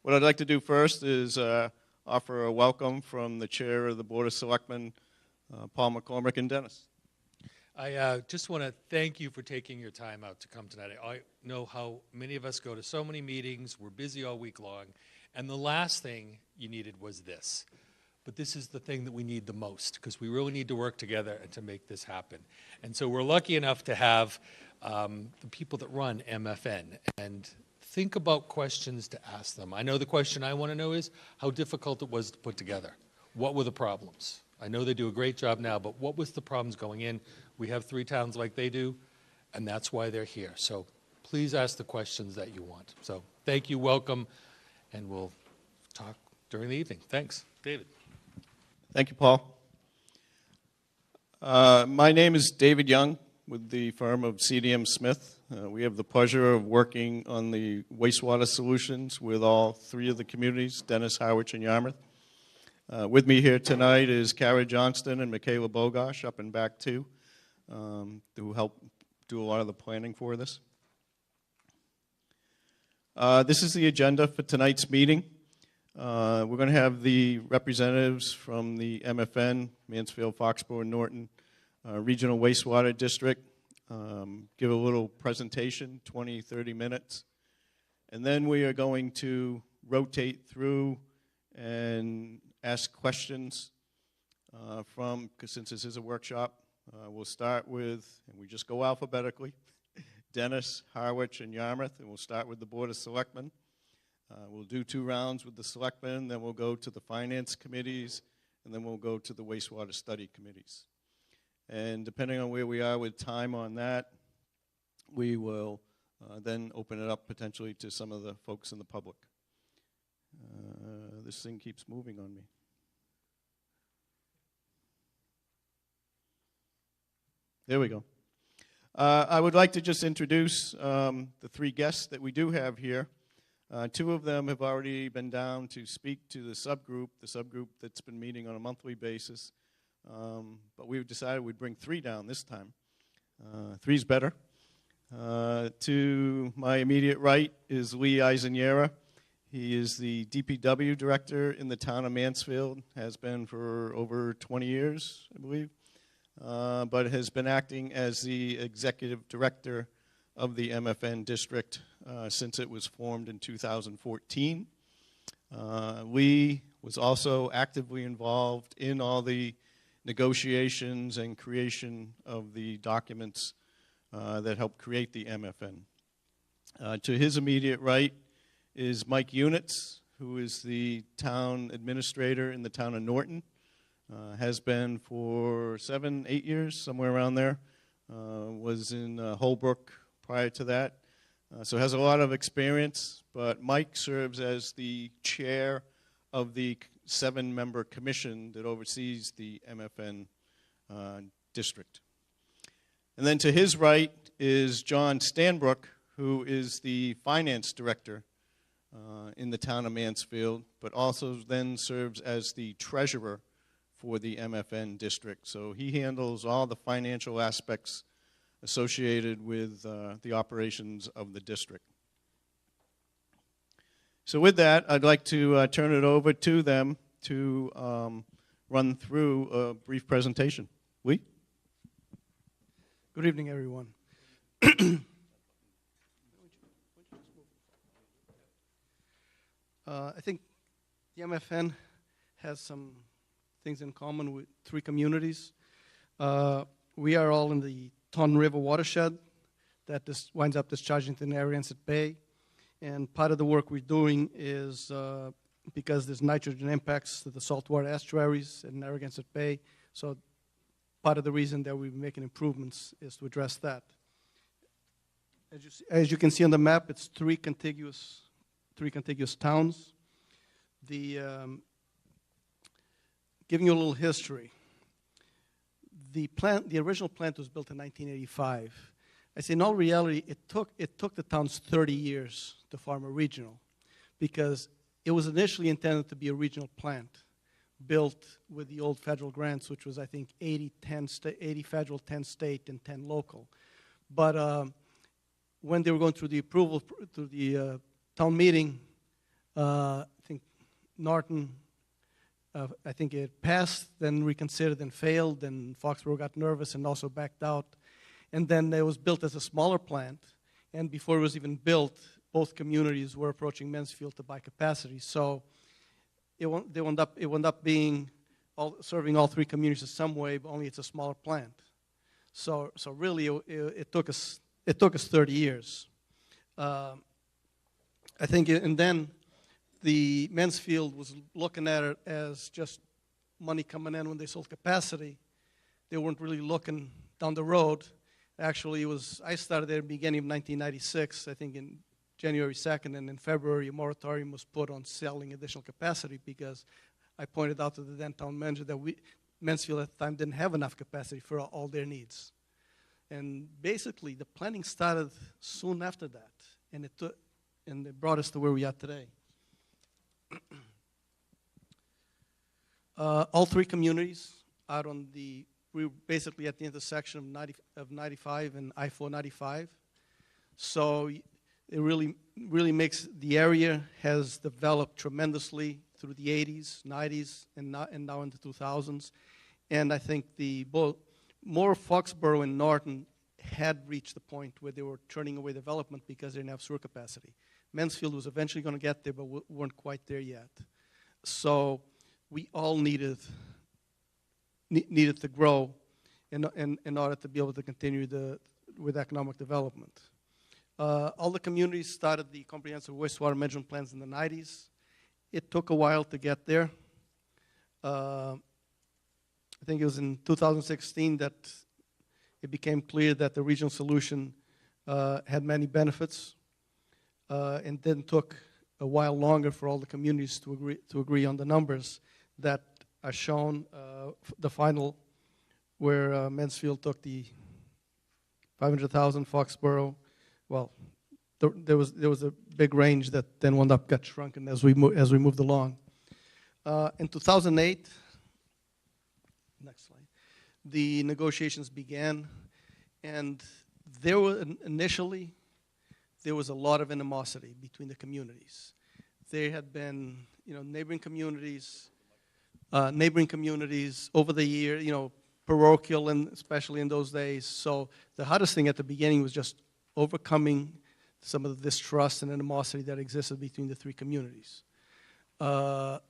What I'd like to do first is offer a welcome from the Chair of the Board of Selectmen, Paul McCormick and Dennis. I just want to thank you for taking your time out to come tonight. I know how many of us go to so many meetings, we're busy all week long, and the last thing you needed was this. But this is the thing that we need the most, because we really need to work together to make this happen. And so we're lucky enough to have the people that run MFN, and think about questions to ask them. I know the question I want to know is how difficult it was to put together. What were the problems? I know they do a great job now, but what was the problems going in? We have 3 towns like they do, and that's why they're here. So please ask the questions that you want. So thank you, welcome, and we'll talk during the evening. Thanks. David. Thank you, Paul. My name is David Young with the firm of CDM Smith. We have the pleasure of working on the wastewater solutions with all 3 of the communities, Dennis, Harwich, and Yarmouth. With me here tonight is Kara Johnston and Michaela Bogosh up and back too, who help do a lot of the planning for this. This is the agenda for tonight's meeting. We're going to have the representatives from the MFN, Mansfield, Foxborough, Norton Regional Wastewater District give a little presentation, 20, 30 minutes. And then we are going to rotate through and ask questions because since this is a workshop, we'll start with, and we just go alphabetically, Dennis, Harwich, and Yarmouth, and we'll start with the Board of Selectmen. We'll do 2 rounds with the Selectmen, then we'll go to the Finance Committees, and then we'll go to the Wastewater Study Committees. And depending on where we are with time on that, we will then open it up potentially to some of the folks in the public. This thing keeps moving on me. There we go. I would like to just introduce the 3 guests that we do have here. 2 of them have already been down to speak to the subgroup that's been meeting on a monthly basis. But we've decided we'd bring 3 down this time. 3's better. To my immediate right is Lee Eiseniera. He is the DPW director in the town of Mansfield, has been for over 20 years, I believe, but has been acting as the executive director of the MFN district since it was formed in 2014. Lee was also actively involved in all the negotiations and creation of the documents that helped create the MFN. To his immediate right is Mike Units, who is the town administrator in the town of Norton. Has been for 7, 8 years, somewhere around there. Was in Holbrook prior to that. So has a lot of experience, but Mike serves as the chair of the 7-member commission that oversees the MFN district. And then to his right is John Stanbrook, who is the finance director in the town of Mansfield, but also then serves as the treasurer for the MFN district. So he handles all the financial aspects associated with the operations of the district. So with that, I'd like to turn it over to them to run through a brief presentation. Lee? Good evening, everyone. I think the MFN has some things in common with 3 communities. We are all in the Taunton River watershed that winds up discharging to Narragansett Bay. And part of the work we're doing is because there's nitrogen impacts to the saltwater estuaries in Narragansett Bay. So part of the reason that we're making improvements is to address that. As you can see on the map, it's 3 contiguous towns. Giving you a little history, the original plant was built in 1985. I say in all reality, it took the towns 30 years to form a regional, because it was initially intended to be a regional plant built with the old federal grants, which was, I think, 80 federal, 10 state, and 10 local. But when they were going through the approval through the town meeting, I think Norton, I think it passed, then reconsidered and failed, and Foxborough got nervous and also backed out. And then it was built as a smaller plant, and before it was even built, both communities were approaching Mansfield to buy capacity. So it wound up being serving all three communities in some way, but only it's a smaller plant. So really, it took us 30 years. I think, and then the Mansfield was looking at it as just money coming in when they sold capacity. They weren't really looking down the road. Actually, I started there at the beginning of 1996, I think in January 2nd, and in February, a moratorium was put on selling additional capacity because I pointed out to the then town manager that Mansfield at the time didn't have enough capacity for all their needs. And basically, the planning started soon after that, and it brought us to where we are today. All three communities out on we were basically at the intersection of 95 and I-495. So it really makes the area has developed tremendously through the 80s, 90s, and now in the 2000s. And I think more Foxborough and Norton had reached the point where they were turning away development because they didn't have sewer capacity. Mansfield was eventually going to get there, but weren't quite there yet. So we all needed to grow in order to be able to continue with economic development. All the communities started the comprehensive wastewater management plans in the 90s. It took a while to get there. I think it was in 2016 that it became clear that the regional solution had many benefits, and then took a while longer for all the communities to agree on the numbers that are shown. The final, where Mansfield took the 500,000, Foxborough, well, there was a big range that then wound up got shrunken as we moved along. In 2008, next slide, the negotiations began, and initially there was a lot of animosity between the communities. There had been, neighboring communities over the year, parochial, and especially in those days. So the hardest thing at the beginning was just overcoming some of the distrust and animosity that existed between the three communities. I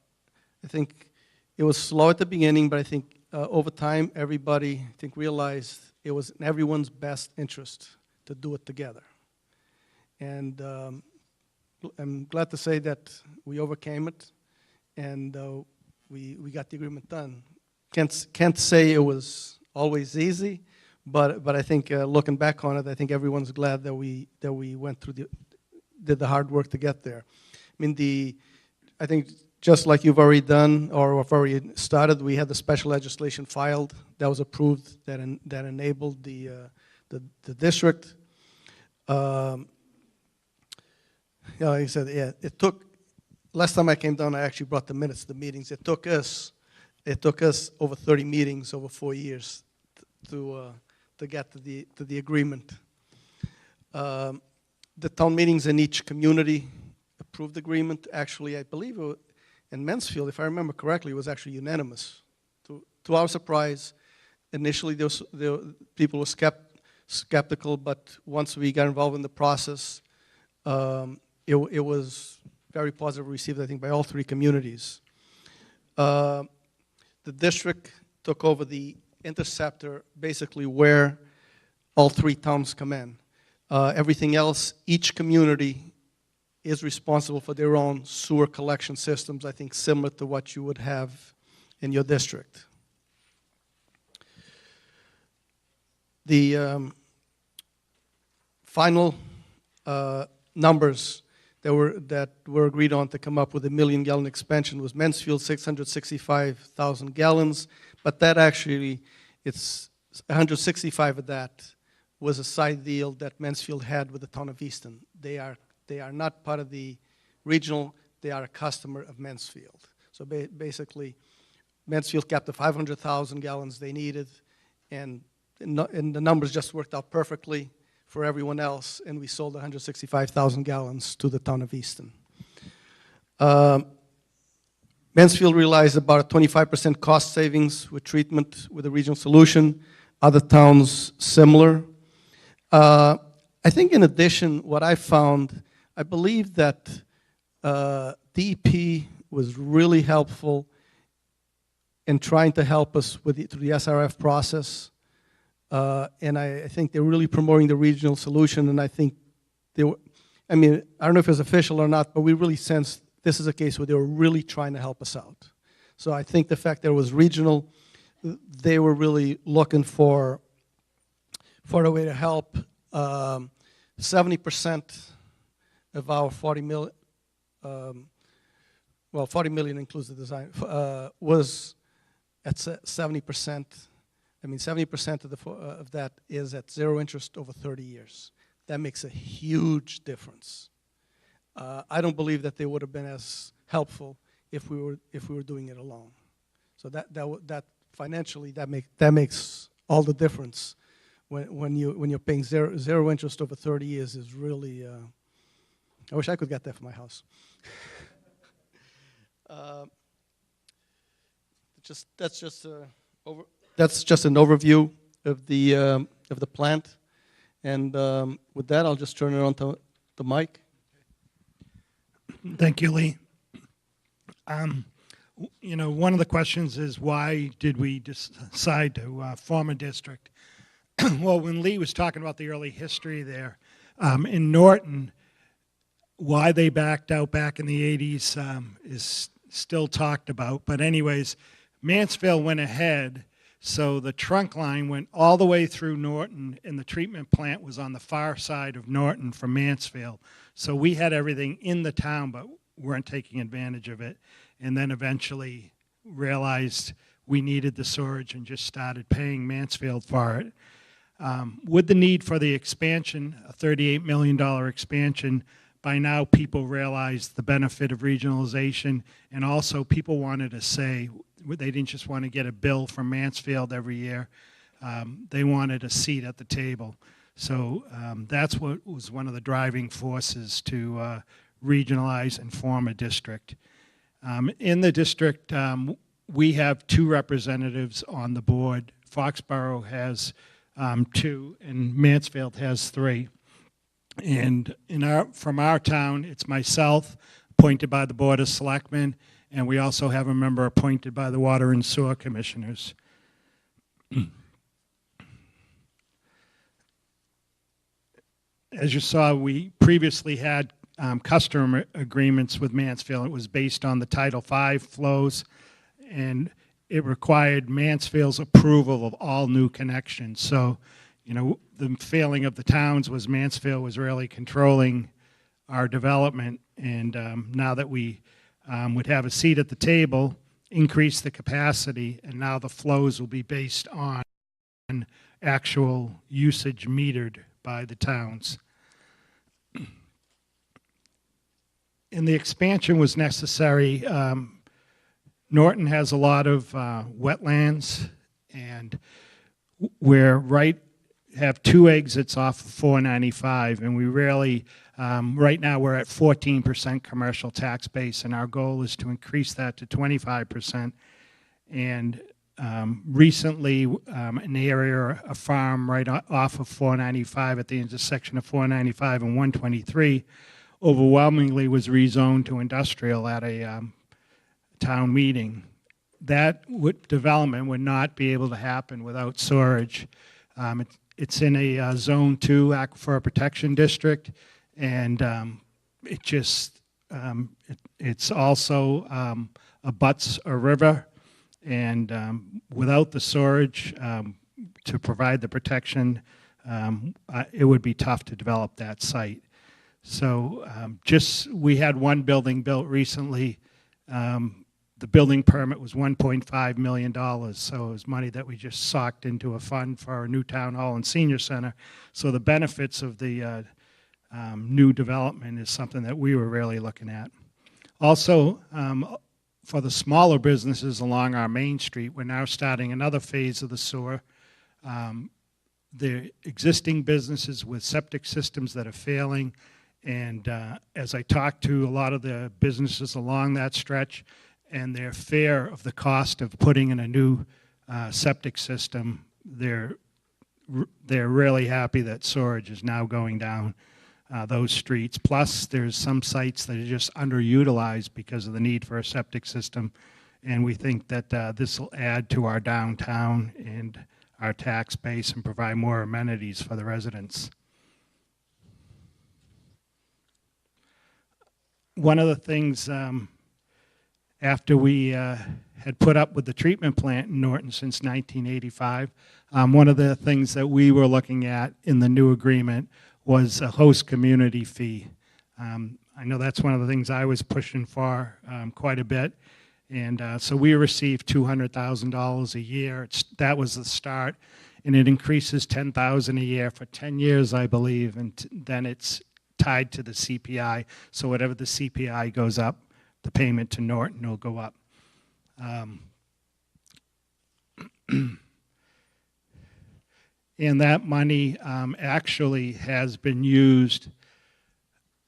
think it was slow at the beginning, but I think over time everybody realized it was in everyone's best interest to do it together. And I'm glad to say that we overcame it, and we got the agreement done. Can't say it was always easy, but I think looking back on it, I think everyone's glad that we went through did the hard work to get there. I mean, I think just like you've already done or have already started, we had the special legislation filed that was approved that enabled the district. Like I said, it took. Last time I came down, I actually brought the minutes of the meetings. It took us over 30 meetings over 4 years to get to the agreement. The town meetings in each community approved the agreement. Actually, I believe in Mansfield, if I remember correctly, it was actually unanimous. To our surprise, initially people were skeptical, but once we got involved in the process, it was very positively received, I think, by all three communities. The district took over the interceptor, basically where all three towns come in. Everything else, each community is responsible for their own sewer collection systems, I think similar to what you would have in your district. The final numbers that were agreed on to come up with a 1 million gallon expansion was Mansfield 665,000 gallons, but that actually, it's 165 of that was a side deal that Mansfield had with the town of Easton. They are not part of the regional, they are a customer of Mansfield. So basically, Mansfield kept the 500,000 gallons they needed, and the numbers just worked out perfectly for everyone else, and we sold 165,000 gallons to the town of Easton. Mansfield realized about a 25% cost savings with treatment with a regional solution. Other towns similar. I think in addition, what I found, I believe that DEP was really helpful in trying to help us with through the SRF process. And I think they're really promoting the regional solution, and I think they were, I mean, I don't know if it's official or not, but we really sensed this is a case where they were really trying to help us out. So I think the fact that it was regional, they were really looking for a way to help. 70% of our 40 million, well, 40 million includes the design, was at 70%. I mean, 70% of that is at zero interest over 30 years. That makes a huge difference. I don't believe that they would have been as helpful if we were doing it alone. So that financially that makes all the difference when you're paying zero interest over 30 years is really. I wish I could get that for my house. That's just an overview of the plant, and with that, I'll just turn it on to Mike. Thank you, Lee. You know, one of the questions is why did we decide to form a district? Well, when Lee was talking about the early history there, in Norton, why they backed out back in the 80s is still talked about. But anyways, Mansfield went ahead, so the trunk line went all the way through Norton, and the treatment plant was on the far side of Norton from Mansfield. So we had everything in the town, but weren't taking advantage of it. And then eventually realized we needed the storage and just started paying Mansfield for it. With the need for the expansion, a $38 million expansion, by now people realized the benefit of regionalization, and also people wanted to say, they didn't just want to get a bill from Mansfield every year, they wanted a seat at the table. So that's what was one of the driving forces to regionalize and form a district. In the district, we have 2 representatives on the board. Foxborough has 2, and Mansfield has 3. And from our town, it's myself, appointed by the Board of Selectmen, and we also have a member appointed by the Water and Sewer Commissioners. As you saw, we previously had customer agreements with Mansfield. It was based on the Title V flows, and it required Mansfield's approval of all new connections. So, you know, the failing of the towns was Mansfield was really controlling our development, and now that we would have a seat at the table, increase the capacity, and now the flows will be based on actual usage metered by the towns. And the expansion was necessary. Norton has a lot of wetlands, and we're have 2 exits off of 495, and we really, right now we're at 14% commercial tax base, and our goal is to increase that to 25%. And recently, an area, a farm right off of 495 at the intersection of 495 and 123, overwhelmingly was rezoned to industrial at a town meeting. That development would not be able to happen without storage. It's in a Zone 2 Aquifer Protection District, and it's also abuts a river, and without the storage to provide the protection, it would be tough to develop that site. So we had 1 building built recently. The building permit was $1.5 million, so it was money that we just socked into a fund for our new town hall and senior center. So the benefits of the new development is something that we were really looking at. Also, for the smaller businesses along our main street, we're now starting another phase of the sewer. The existing businesses with septic systems that are failing And as I talked to a lot of the businesses along that stretch, and their fear of the cost of putting in a new septic system, they're really happy that storage is now going down those streets. Plus, there's some sites that are just underutilized because of the need for a septic system, and we think that this will add to our downtown and our tax base and provide more amenities for the residents. One of the things, after we had put up with the treatment plant in Norton since 1985, one of the things that we were looking at in the new agreement was a host community fee. I know that's one of the things I was pushing for quite a bit. And so we received $200,000 a year. That was the start. And it increases $10,000 a year for 10 years, I believe. And then it's tied to the CPI. So whatever the CPI goes up, the payment to Norton will go up. And that money actually has been used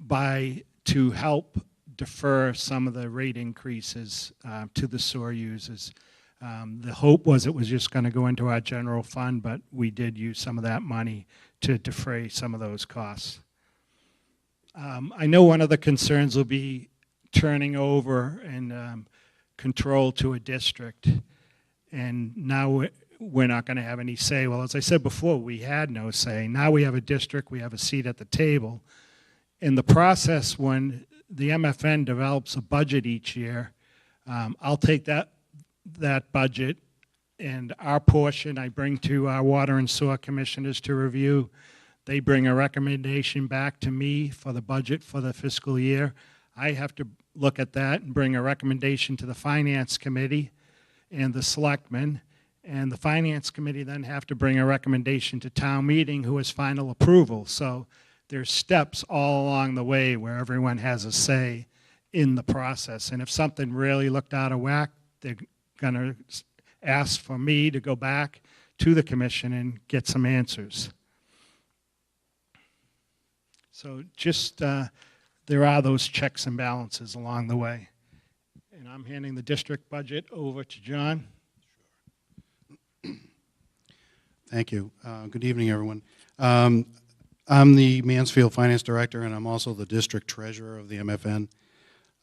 to help defer some of the rate increases to the sewer users. The hope was it was just going to go into our general fund, but we did use some of that money to defray some of those costs. I know one of the concerns will be turning over and control to a district, and now we're not going to have any say. Well, as I said before, we had no say. Now we have a district, we have a seat at the table. In the process, when the MFN develops a budget each year, I'll take that budget and our portion I bring to our water and sewer commissioners to review. They bring a recommendation back to me for the budget for the fiscal year. I have to look at that and bring a recommendation to the finance committee and the selectmen, and the finance committee then have to bring a recommendation to town meeting, who has final approval. So there's steps all along the way where everyone has a say in the process. And if something really looked out of whack, they're going to ask for me to go back to the commission and get some answers. So just there are those checks and balances along the way. And I'm handing the district budget over to John. Thank you. Good evening, everyone. I'm the Mansfield Finance Director, and I'm also the District Treasurer of the MFN.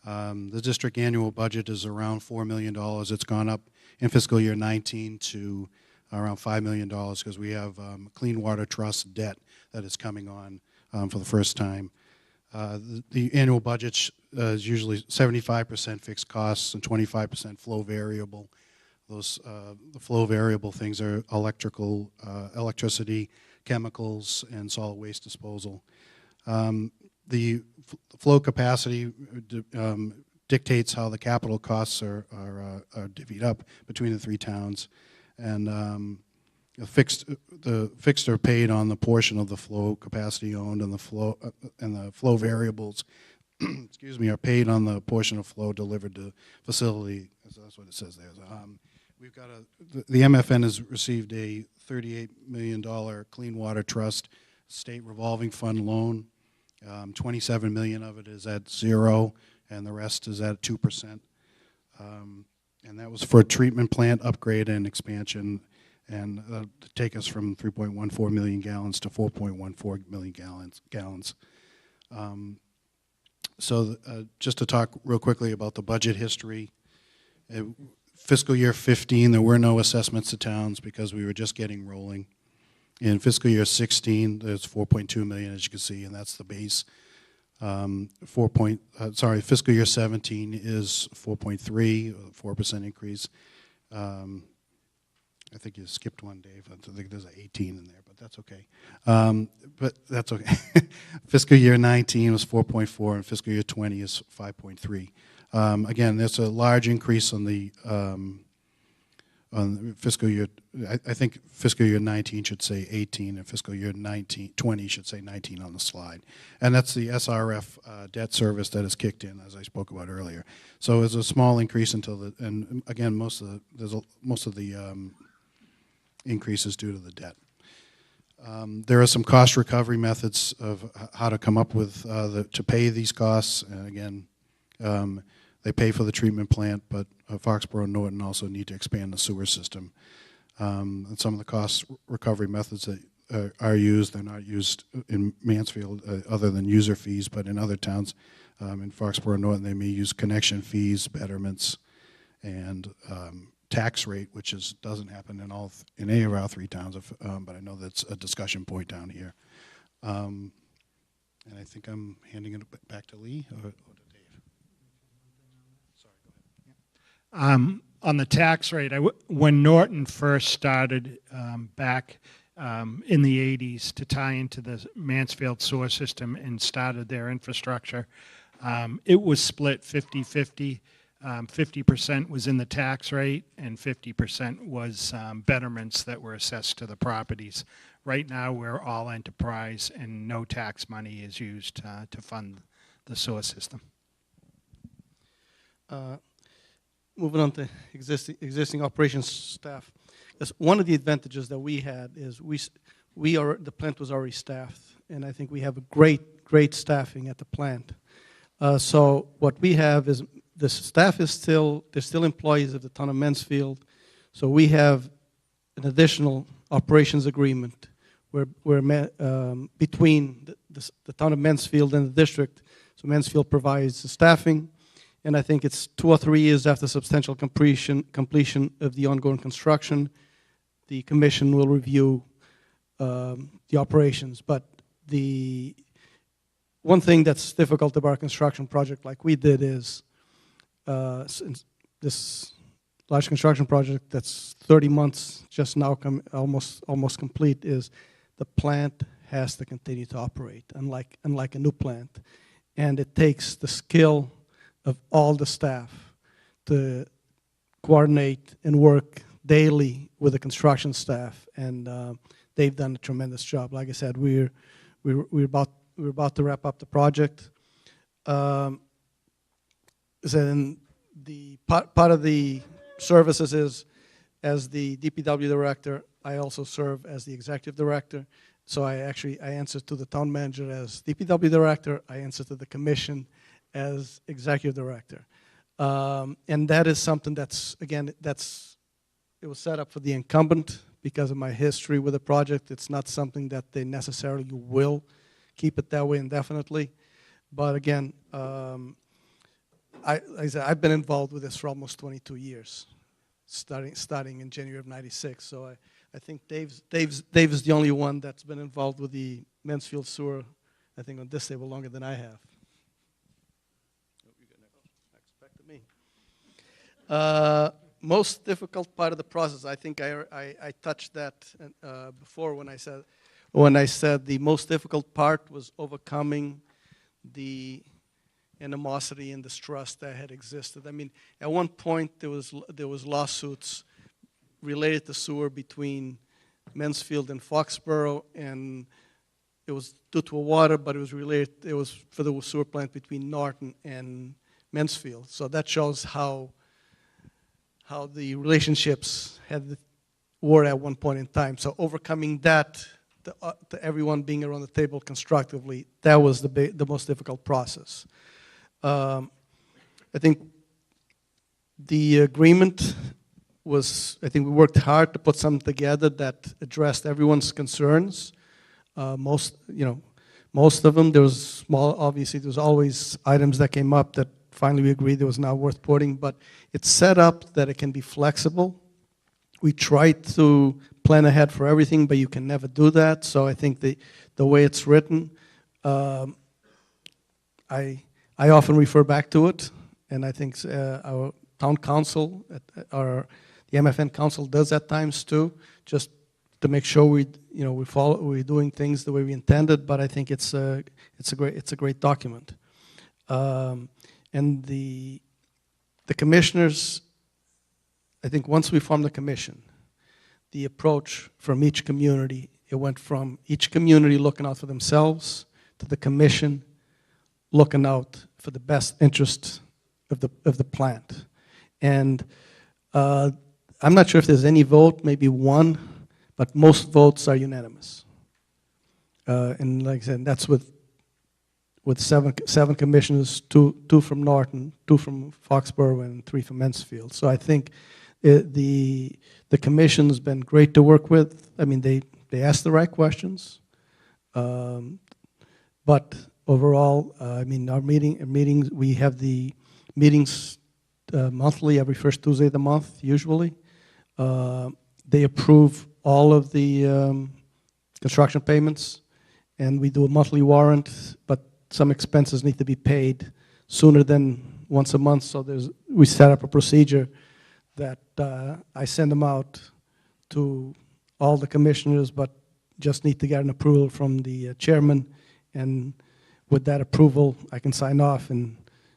The district annual budget is around $4 million. It's gone up in fiscal year 19 to around $5 million because we have Clean Water Trust debt that is coming on for the first time. The annual budget is usually 75% fixed costs and 25% flow variable. Those the flow variable things are electricity, chemicals, and solid waste disposal. The flow capacity dictates how the capital costs are divvied up between the three towns, and the fixed are paid on the portion of the flow capacity owned, and the flow variables, excuse me, are paid on the portion of flow delivered to facility. That's what it says there. We've got the MFN has received a $38 million Clean Water Trust state revolving fund loan. 27 million of it is at 0, and the rest is at 2%. And that was for a treatment plant upgrade and expansion, and to take us from 3.14 million gallons to 4.14 million gallons. Just to talk real quickly about the budget history. Fiscal year 15, there were no assessments to towns because we were just getting rolling. In fiscal year 16, there's 4.2 million, as you can see, and that's the base. Fiscal year 17 is 4.3, 4% increase. I think you skipped one, Dave. I think there's an 18 in there, but that's okay. Fiscal year 19 was 4.4, and fiscal year 20 is 5.3. Again, there's a large increase on the fiscal year. I think fiscal year 19 should say 18, and fiscal year 20 should say 19 on the slide. And that's the SRF debt service that is kicked in, as I spoke about earlier. So it's a small increase and again, most of the increase is due to the debt. There are some cost recovery methods of how to come up with to pay these costs. And again, they pay for the treatment plant, but Foxborough and Norton also need to expand the sewer system. And some of the cost recovery methods that are used, they're not used in Mansfield other than user fees, but in other towns, in Foxborough and Norton, they may use connection fees, betterments, and tax rate, which doesn't happen in any of our 3 towns, but I know that's a discussion point down here. And I think I'm handing it back to Lee or to Dave. Sorry, go ahead. On the tax rate, when Norton first started back in the 80s to tie into the Mansfield sewer system and started their infrastructure, it was split 50-50. 50% was in the tax rate and 50% was betterments that were assessed to the properties. Right now, we're all enterprise and no tax money is used to fund the sewer system. Moving on to existing operations staff. Yes, one of the advantages that we had is the plant was already staffed, and I think we have a great staffing at the plant. So what we have is the staff is they're still employees of the town of Mansfield. So we have an additional operations agreement between the town of Mansfield and the district. So Mansfield provides the staffing, and I think it's 2 or 3 years after substantial completion of the ongoing construction, the commission will review the operations. But the one thing that's difficult about a construction project like we did is this large construction project that's 30 months just now almost complete, is the plant has to continue to operate, unlike a new plant. And it takes the skill of all the staff to coordinate and work daily with the construction staff, and they've done a tremendous job. Like I said, we're about to wrap up the project. Then the part of the services is, as the DPW director, I also serve as the executive director. So I answer to the town manager as DPW director. I answer to the commission as executive director. And that is something it was set up for the incumbent because of my history with the project. It's not something that they necessarily will keep it that way indefinitely. But again, I've been involved with this for almost 22 years, starting in January of '96. So I think Dave is the only one that's been involved with the Mansfield sewer, I think, on this table longer than I have. Most difficult part of the process, I think I touched that before when I said the most difficult part was overcoming the animosity and distrust that had existed. I mean, at one point there was lawsuits related to sewer between Mansfield and Foxborough, and it was due to water, but it was for the sewer plant between Norton and Mansfield. So that shows how the relationships were at one point in time. So overcoming that, to everyone being around the table constructively, that was the most difficult process. I think the agreement was, I think we worked hard to put something together that addressed everyone's concerns. Most of them, there was obviously there was always items that came up that finally we agreed it was not worth putting, but it's set up that it can be flexible. We tried to plan ahead for everything, but you can never do that. So I think the way it's written, I often refer back to it, and I think our town council, the MFN council does at times too, just to make sure we're doing things the way we intended. But I think it's a great document. And the commissioners, I think once we formed the commission, the approach from each community, it went from each community looking out for themselves to the commission looking out for the best interest of the plant. And I'm not sure if there's any vote, maybe one, but most votes are unanimous. And like I said, that's with seven commissioners, two from Norton, 2 from Foxborough, and 3 from Mansfield. So I think the commission's been great to work with. I mean, they ask the right questions, but overall, I mean, our meetings, we have the meetings monthly, every first Tuesday of the month, usually. They approve all of the construction payments, and we do a monthly warrant, but some expenses need to be paid sooner than once a month, so we set up a procedure that I send them out to all the commissioners, but just need to get an approval from the chairman, and with that approval, I can sign off, and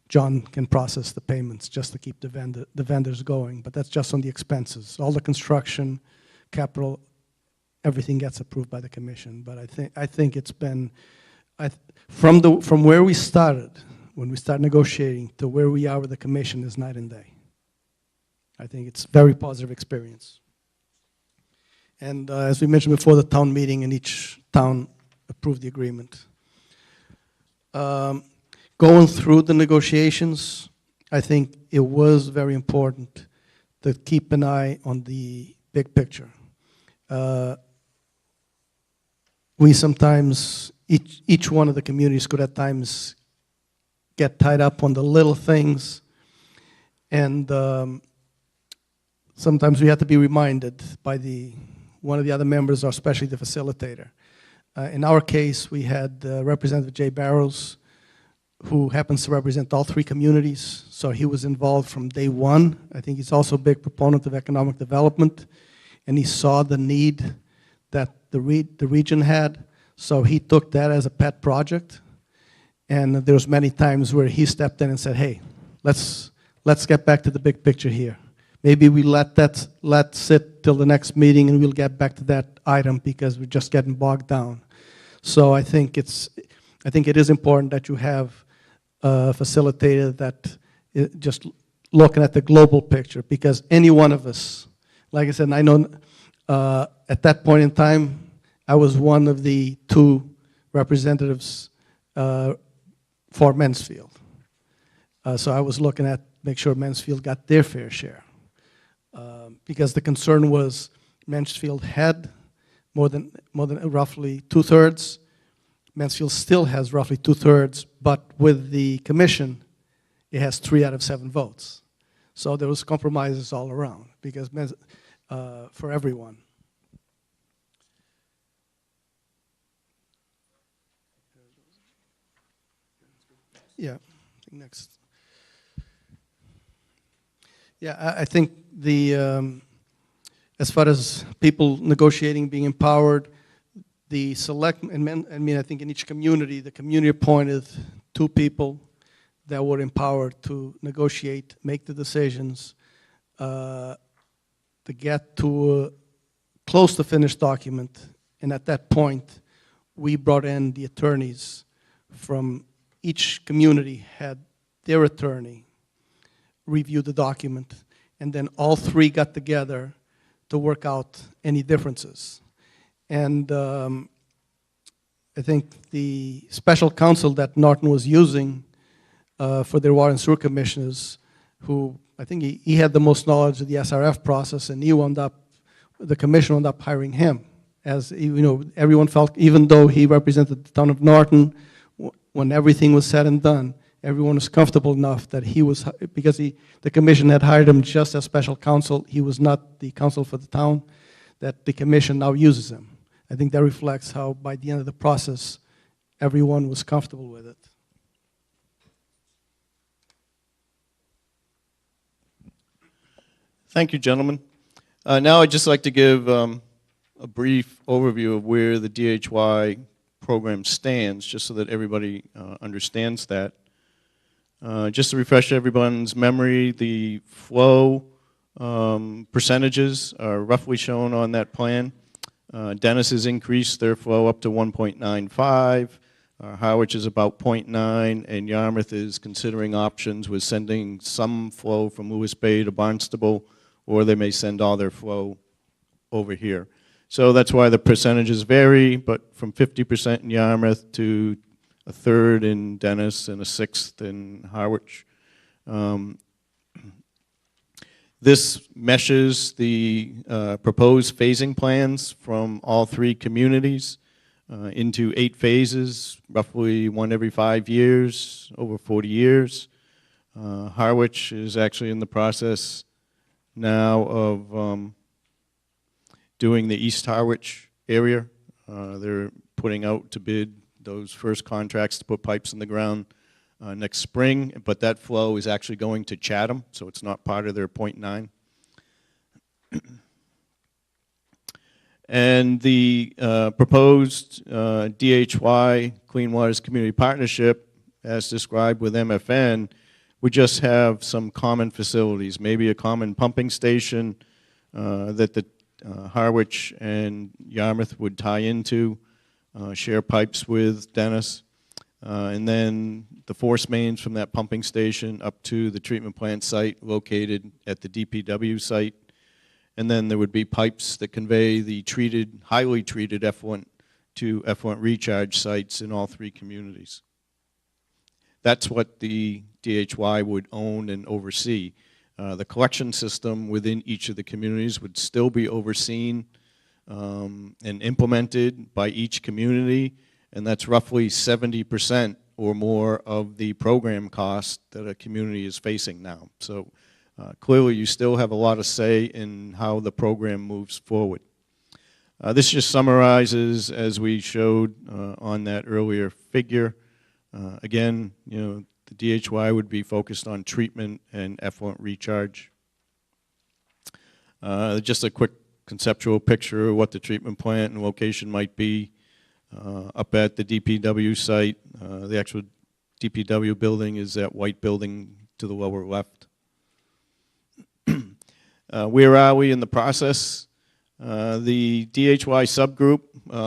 John can process the payments just to keep the vendors going. But that's just on the expenses. All the construction, capital, everything gets approved by the commission. But I think it's been from where we started, when we started negotiating, to where we are with the commission is night and day. I think it's a very positive experience. And as we mentioned before, the town meeting in each town approved the agreement. Going through the negotiations, I think it was very important to keep an eye on the big picture. We sometimes, each one of the communities could at times get tied up on the little things, and sometimes we have to be reminded by one of the other members, or especially the facilitator. In our case, we had Representative Jay Barrows, who happens to represent all 3 communities, so he was involved from day one. I think he's also a big proponent of economic development, and he saw the need that the region had, so he took that as a pet project. And there was many times where he stepped in and said, hey, let's get back to the big picture here. Maybe we let sit till the next meeting and we'll get back to that item because we're just getting bogged down. So I think it is important that you have a facilitator that just looking at the global picture, because any one of us, like I said, I know at that point in time, I was one of the 2 representatives for Mansfield. So I was looking at make sure Mansfield got their fair share. Because the concern was Mansfield had more than roughly 2/3. Mansfield still has roughly 2/3, but with the commission, it has 3 out of 7 votes. So there was compromises all around because for everyone. Yeah, next. Yeah, I think as far as people negotiating, being empowered, the I mean, I think in each community, the community appointed 2 people that were empowered to negotiate, make the decisions, to get to a close to finished document. And at that point, we brought in the attorneys from each community, had their attorney review the document, and then all 3 got together to work out any differences. And I think the special counsel that Norton was using for their water and sewer commissioners, who I think he had the most knowledge of the SRF process, and the commission wound up hiring him. As you know, everyone felt, even though he represented the town of Norton, when everything was said and done, everyone was comfortable enough that he was, because the commission had hired him just as special counsel, he was not the counsel for the town, that the commission now uses him. I think that reflects how by the end of the process, everyone was comfortable with it. Thank you, gentlemen. Now I'd just like to give a brief overview of where the DHY program stands, just so that everybody understands that. Just to refresh everyone's memory, the flow percentages are roughly shown on that plan. Dennis has increased their flow up to 1.95. Harwich is about 0.9, and Yarmouth is considering options with sending some flow from Lewis Bay to Barnstable, or they may send all their flow over here. So that's why the percentages vary, but from 50% in Yarmouth to a third in Dennis and a sixth in Harwich. This meshes the proposed phasing plans from all three communities into 8 phases, roughly one every 5 years, over 40 years. Harwich is actually in the process now of doing the East Harwich area. They're putting out to bid those first contracts to put pipes in the ground next spring, but that flow is actually going to Chatham, so it's not part of their .9. And the proposed DHY Clean Waters Community Partnership, as described with MFN, would just have some common facilities, maybe a common pumping station that the Harwich and Yarmouth would tie into, share pipes with Dennis, and then the force mains from that pumping station up to the treatment plant site located at the DPW site. And then there would be pipes that convey the treated, highly treated effluent to effluent recharge sites in all three communities. That's what the DHY would own and oversee. The collection system within each of the communities would still be overseen and implemented by each community, and that's roughly 70% or more of the program cost that a community is facing now. So clearly you still have a lot of say in how the program moves forward. This just summarizes, as we showed on that earlier figure, again, you know, the DHY would be focused on treatment and effluent recharge. Just a quick conceptual picture of what the treatment plant and location might be up at the DPW site. The actual DPW building is that white building to the lower left. Where are we in the process? The DHY subgroup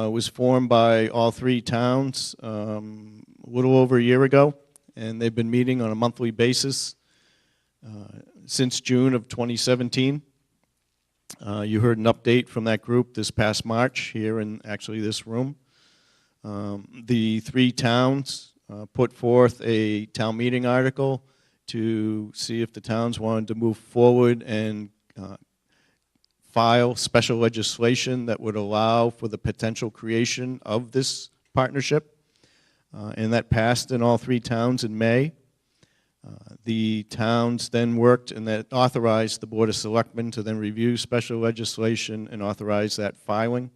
was formed by all three towns a little over a year ago, and they've been meeting on a monthly basis since June of 2017. You heard an update from that group this past March here in actually this room. The three towns put forth a town meeting article to see if the towns wanted to move forward and file special legislation that would allow for the potential creation of this partnership. And that passed in all three towns in May. The towns then worked and that authorized the Board of Selectmen to then review special legislation and authorize that filing.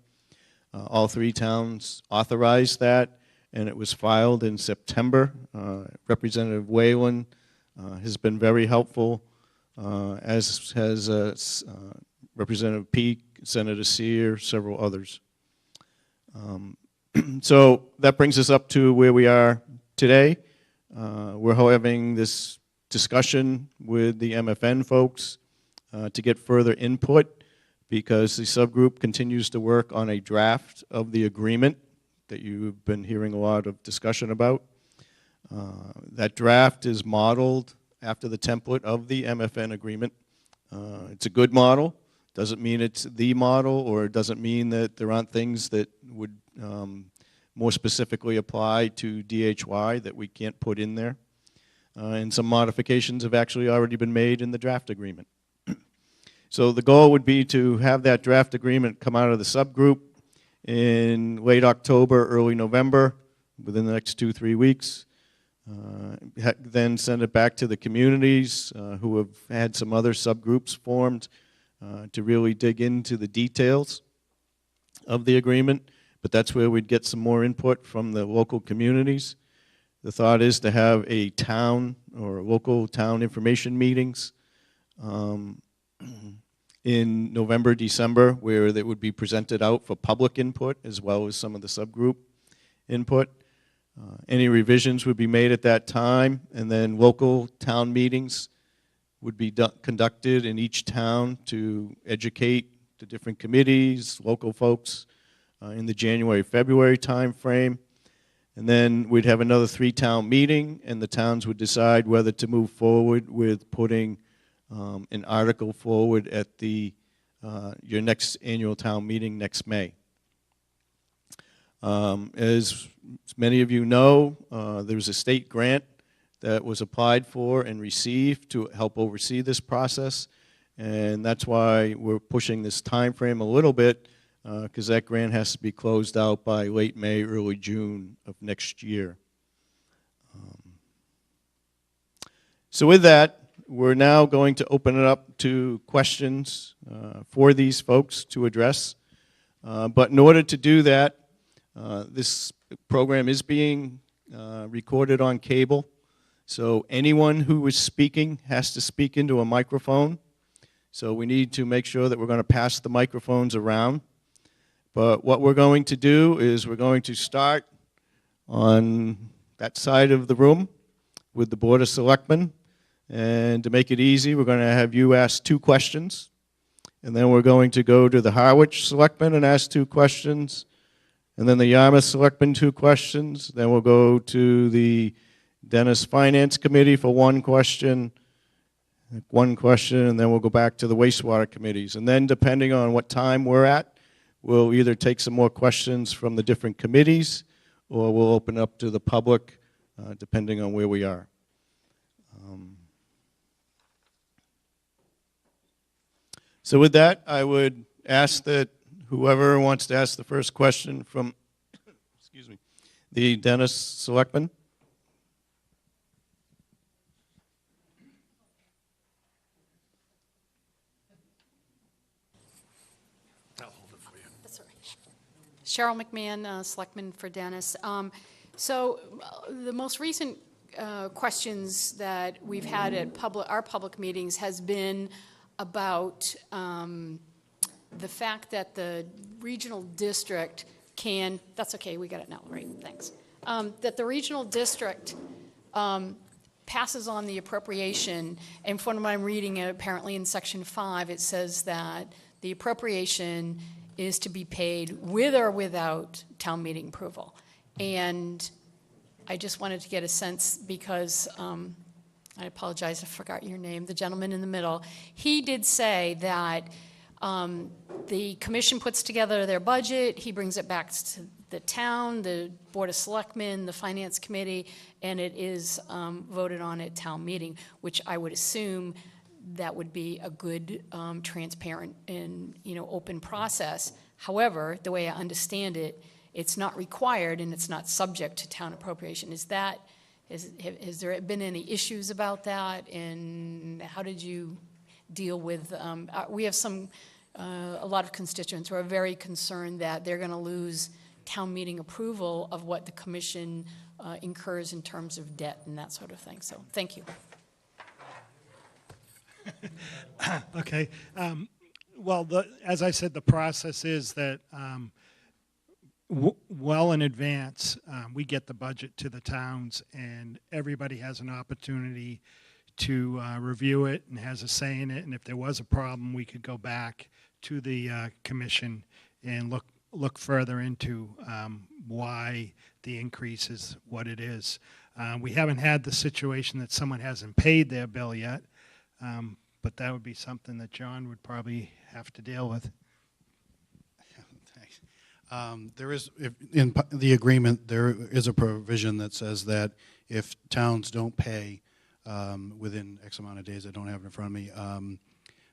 All three towns authorized that, and it was filed in September. Representative Whalen has been very helpful, as has Representative Peake, Senator Sear, several others. So that brings us up to where we are today. We're having this discussion with the MFN folks to get further input because the subgroup continues to work on a draft of the agreement that you've been hearing a lot of discussion about. That draft is modeled after the template of the MFN agreement. It's a good model. Doesn't mean it's the model, or it doesn't mean that there aren't things that would more specifically apply to DHY that we can't put in there. And some modifications have actually already been made in the draft agreement. So the goal would be to have that draft agreement come out of the subgroup in late October, early November, within the next 2-3 weeks. Then send it back to the communities who have had some other subgroups formed to really dig into the details of the agreement. But that's where we'd get some more input from the local communities. The thought is to have a town or local town information meetings in November, December, where they would be presented out for public input as well as some of the subgroup input. Any revisions would be made at that time, and then local town meetings would be conducted in each town to educate the different committees, local folks, in the January-February time frame. And then we'd have another 3-town meeting, and the towns would decide whether to move forward with putting an article forward at the your next annual town meeting next May. As many of you know, there's a state grant that was applied for and received to help oversee this process, and that's why we're pushing this time frame a little bit, because that grant has to be closed out by late May, early June of next year. So with that, we're now going to open it up to questions for these folks to address. But in order to do that, this program is being recorded on cable. So anyone who is speaking has to speak into a microphone. So we need to make sure that we're going to pass the microphones around. But what we're going to do is we're going to start on that side of the room with the Board of Selectmen. And to make it easy, we're going to have you ask 2 questions. And then we're going to go to the Harwich Selectmen and ask 2 questions. And then the Yarmouth Selectmen, 2 questions. Then we'll go to the Dennis Finance Committee for 1 question. 1 question, and then we'll go back to the wastewater committees. And then depending on what time we're at, we'll either take some more questions from the different committees or we'll open up to the public, depending on where we are. So with that, I would ask that whoever wants to ask the first question from, excuse me, the Dennis Selectmen. That's all right. Cheryl McMahon, Selectman for Dennis. So the most recent questions that we've had at our public meetings has been about the fact that the regional district can, that's okay, we got it now, right, thanks. That the regional district passes on the appropriation, and from what I'm reading, apparently in Section 5, it says that the appropriation is to be paid with or without town meeting approval. And I just wanted to get a sense because I apologize, I forgot your name, the gentleman in the middle. He did say that the commission puts together their budget, he brings it back to the town, the Board of Selectmen, the Finance Committee, and it is voted on at town meeting, which I would assume that would be a good, transparent, and open process. However, the way I understand it, it's not required and it's not subject to town appropriation. Has there been any issues about that, and how did you deal with? We have a lot of constituents who are very concerned that they're going to lose town meeting approval of what the commission incurs in terms of debt and that sort of thing. So, thank you. Okay. Well, as I said, the process is that well in advance, we get the budget to the towns, and everybody has an opportunity to review it and has a say in it. And if there was a problem, we could go back to the commission and look further into why the increase is what it is. We haven't had the situation that someone hasn't paid their bill yet, but that would be something that John would probably have to deal with. Thanks. There is, in the agreement, there is a provision that says that if towns don't pay within X amount of days, I don't have it in front of me,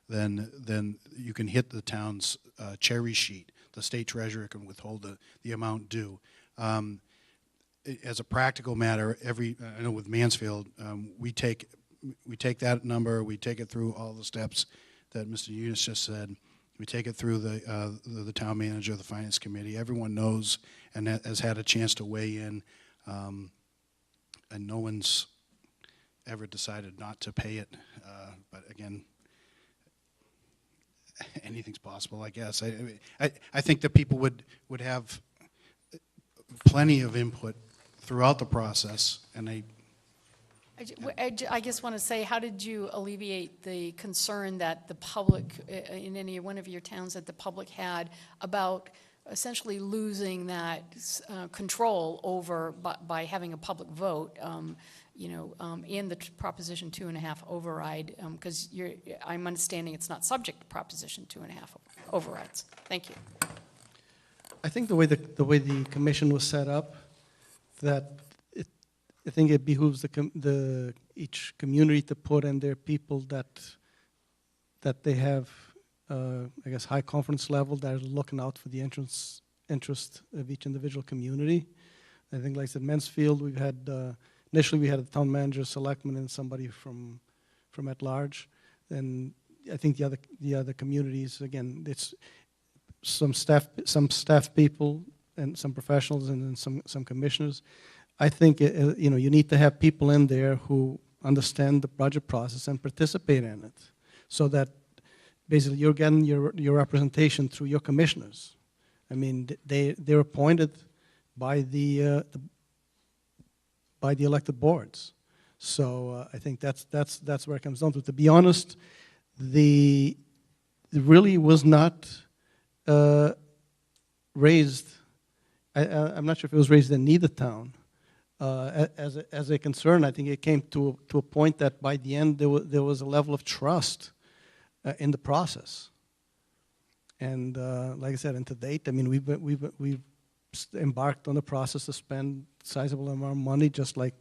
then you can hit the town's cherry sheet. The state treasurer can withhold the amount due. As a practical matter, I know with Mansfield, we take that number, we take it through all the steps that Mr. Eunice just said. We take it through the town manager, the finance committee. Everyone knows and has had a chance to weigh in, and no one's ever decided not to pay it. But again, anything's possible, I guess. I think that people would have plenty of input throughout the process, and I just want to say, how did you alleviate the concern that the public, in any one of your towns, that the public had about essentially losing that control over by having a public vote? and the Proposition 2.5 override, because I'm understanding it's not subject to Proposition 2.5 overrides. Thank you. I think the way the commission was set up, that I think it behooves each community to put in their people that they have, I guess, high confidence level, that are looking out for the interest of each individual community. I think, like I said, Mansfield, we've had initially we had a town manager, selectman, and somebody from at large, and I think the other communities, again, it's some staff people and some professionals and then some commissioners. I think you need to have people in there who understand the budget process and participate in it, so that basically you're getting your representation through your commissioners. I mean, they're appointed by the elected boards. So I think that's where it comes down to. To be honest, it really was not raised. I'm not sure if it was raised in either town. As a concern, I think it came to a point that by the end there was a level of trust in the process. And like I said, and to date, I mean, we've embarked on the process to spend sizable amount of money, just like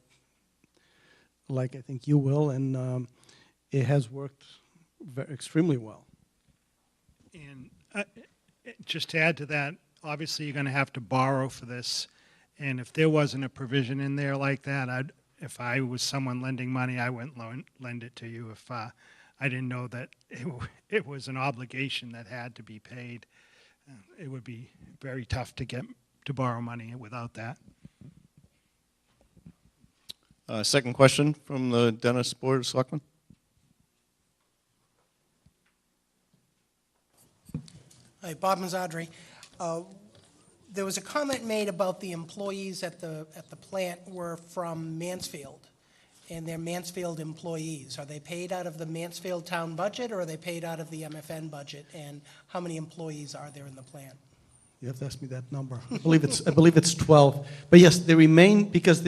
I think you will, and it has worked extremely well. And just to add to that, obviously you're going to have to borrow for this. And if there wasn't a provision in there like that, if I was someone lending money, I wouldn't lend it to you if I didn't know that it was an obligation that had to be paid. It would be very tough to borrow money without that. Second question from the Dennis Board of Selectmen. Hi, Bob Mazzadri. There was a comment made about the employees at the plant were from Mansfield, and they're Mansfield employees. Are they paid out of the Mansfield town budget, or are they paid out of the MFN budget? And how many employees are there in the plant? You have to ask me that number. I believe it's 12. But yes, they remain because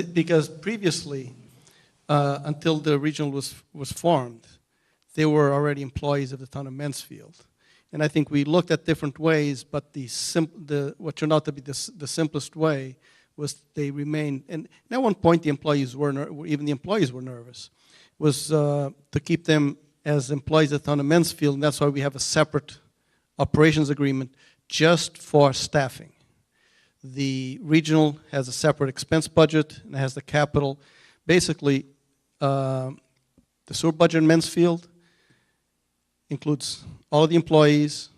previously, until the regional was formed, they were already employees of the town of Mansfield. And I think we looked at different ways, but what turned out to be the simplest way was they remained. And at one point, the employees even the employees were nervous. Was to keep them as employees at the town of Mansfield, and that's why we have a separate operations agreement just for staffing. The regional has a separate expense budget and has the capital. Basically, the sewer budget in Mansfield includes all of the employees,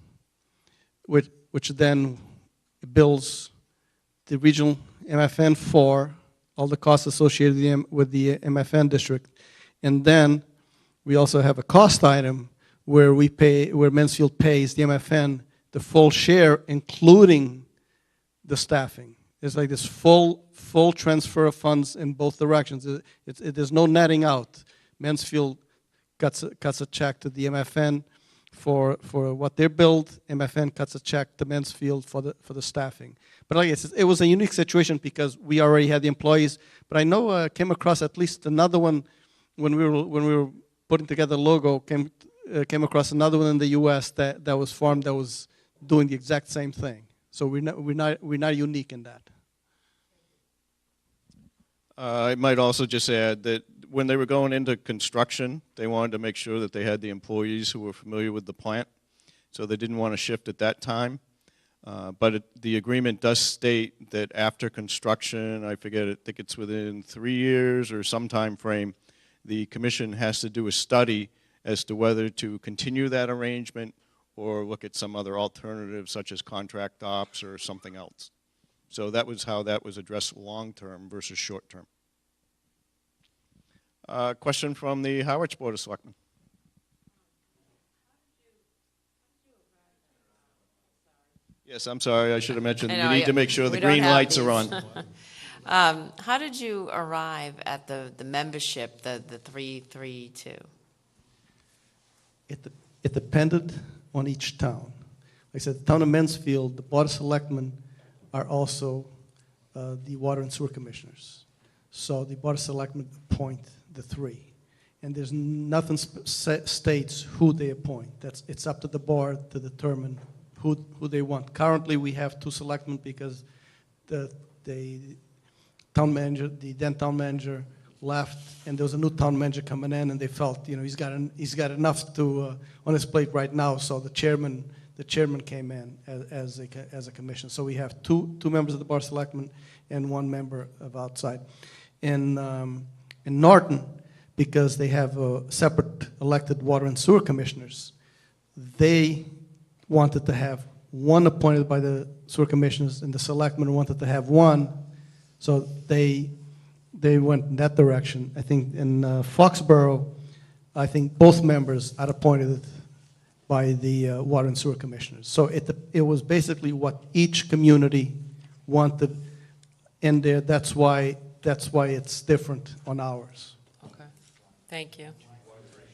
which then bills the regional MFN for all the costs associated with the MFN district. And then we also have a cost item where Mansfield pays the MFN the full share, including the staffing. It's like this full transfer of funds in both directions. There's no netting out. Mansfield cuts a check to the MFN for what they're billed. MFN cuts a check to Mansfield for the staffing. But like I said, it was a unique situation because we already had the employees. But I know I came across at least another one when we were putting together the logo. Came across another one in the U.S. that was formed that was doing the exact same thing. So we're not unique in that. I might also just add that when they were going into construction, they wanted to make sure that they had the employees who were familiar with the plant, so they didn't want to shift at that time. But the agreement does state that after construction, I think it's within 3 years or some time frame, the commission has to do a study as to whether to continue that arrangement or look at some other alternative such as contract ops or something else. So that was how that was addressed long-term versus short-term. Question from the Harwich Board of Selectmen. Yes, I'm sorry, I should have mentioned, we need to make sure the green lights are on. How did you arrive at the membership, the 332? It depended on each town. Like I said, the town of Mansfield, the Board of Selectmen are also the water and sewer commissioners. So the Board of Selectmen appoint the three. And there's nothing states who they appoint. It's up to the board to determine who they want. Currently, we have two selectmen because the town manager, the then town manager left, and there was a new town manager coming in, and they felt, he's got enough to on his plate right now. So the chairman came in as a commission. So we have two members of the Board of Selectmen and one member of outside. In Norton, because they have separate elected water and sewer commissioners, they wanted to have one appointed by the sewer commissioners, and the selectmen wanted to have one, so they went in that direction. I think in Foxborough, I think both members are appointed by the water and sewer commissioners. So it was basically what each community wanted in there. That's why it's different on ours. Okay, thank you.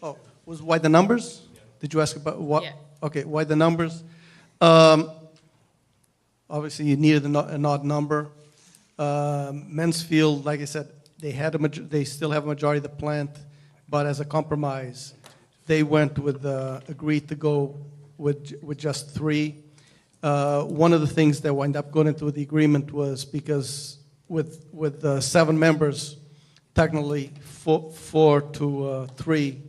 Oh, why the numbers? Did you ask about what? Yeah. Okay, why the numbers? Obviously, you needed an odd number. Mansfield, like I said, they still have a majority of the plant, but as a compromise, they went with agreed to go with just three. One of the things that wound up going into the agreement was because with 7 members, technically 4 to 3,